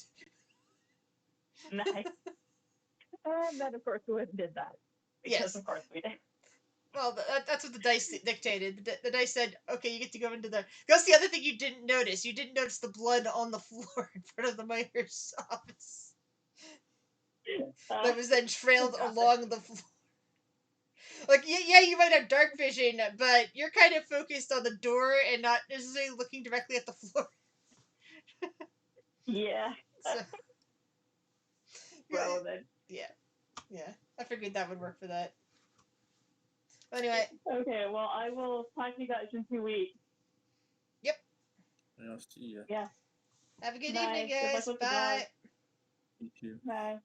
Nice. And then, of course, we did that. Because, Yes. of course, we did. Well, that's what the dice dictated. The dice said, okay, you get to go into the... That's the other thing you didn't notice. You didn't notice the blood on the floor in front of the mayor's office. That was then trailed along the floor. Like, yeah, you might have dark vision, but you're kind of focused on the door and not necessarily looking directly at the floor. Yeah. So, Relevant. Yeah. I figured that would work for that. But anyway. Okay, well, I will talk to you guys in 2 weeks. Yep. I'll see ya. Yeah. Have a good Bye. evening, guys. Good luck with Bye. You too. Bye.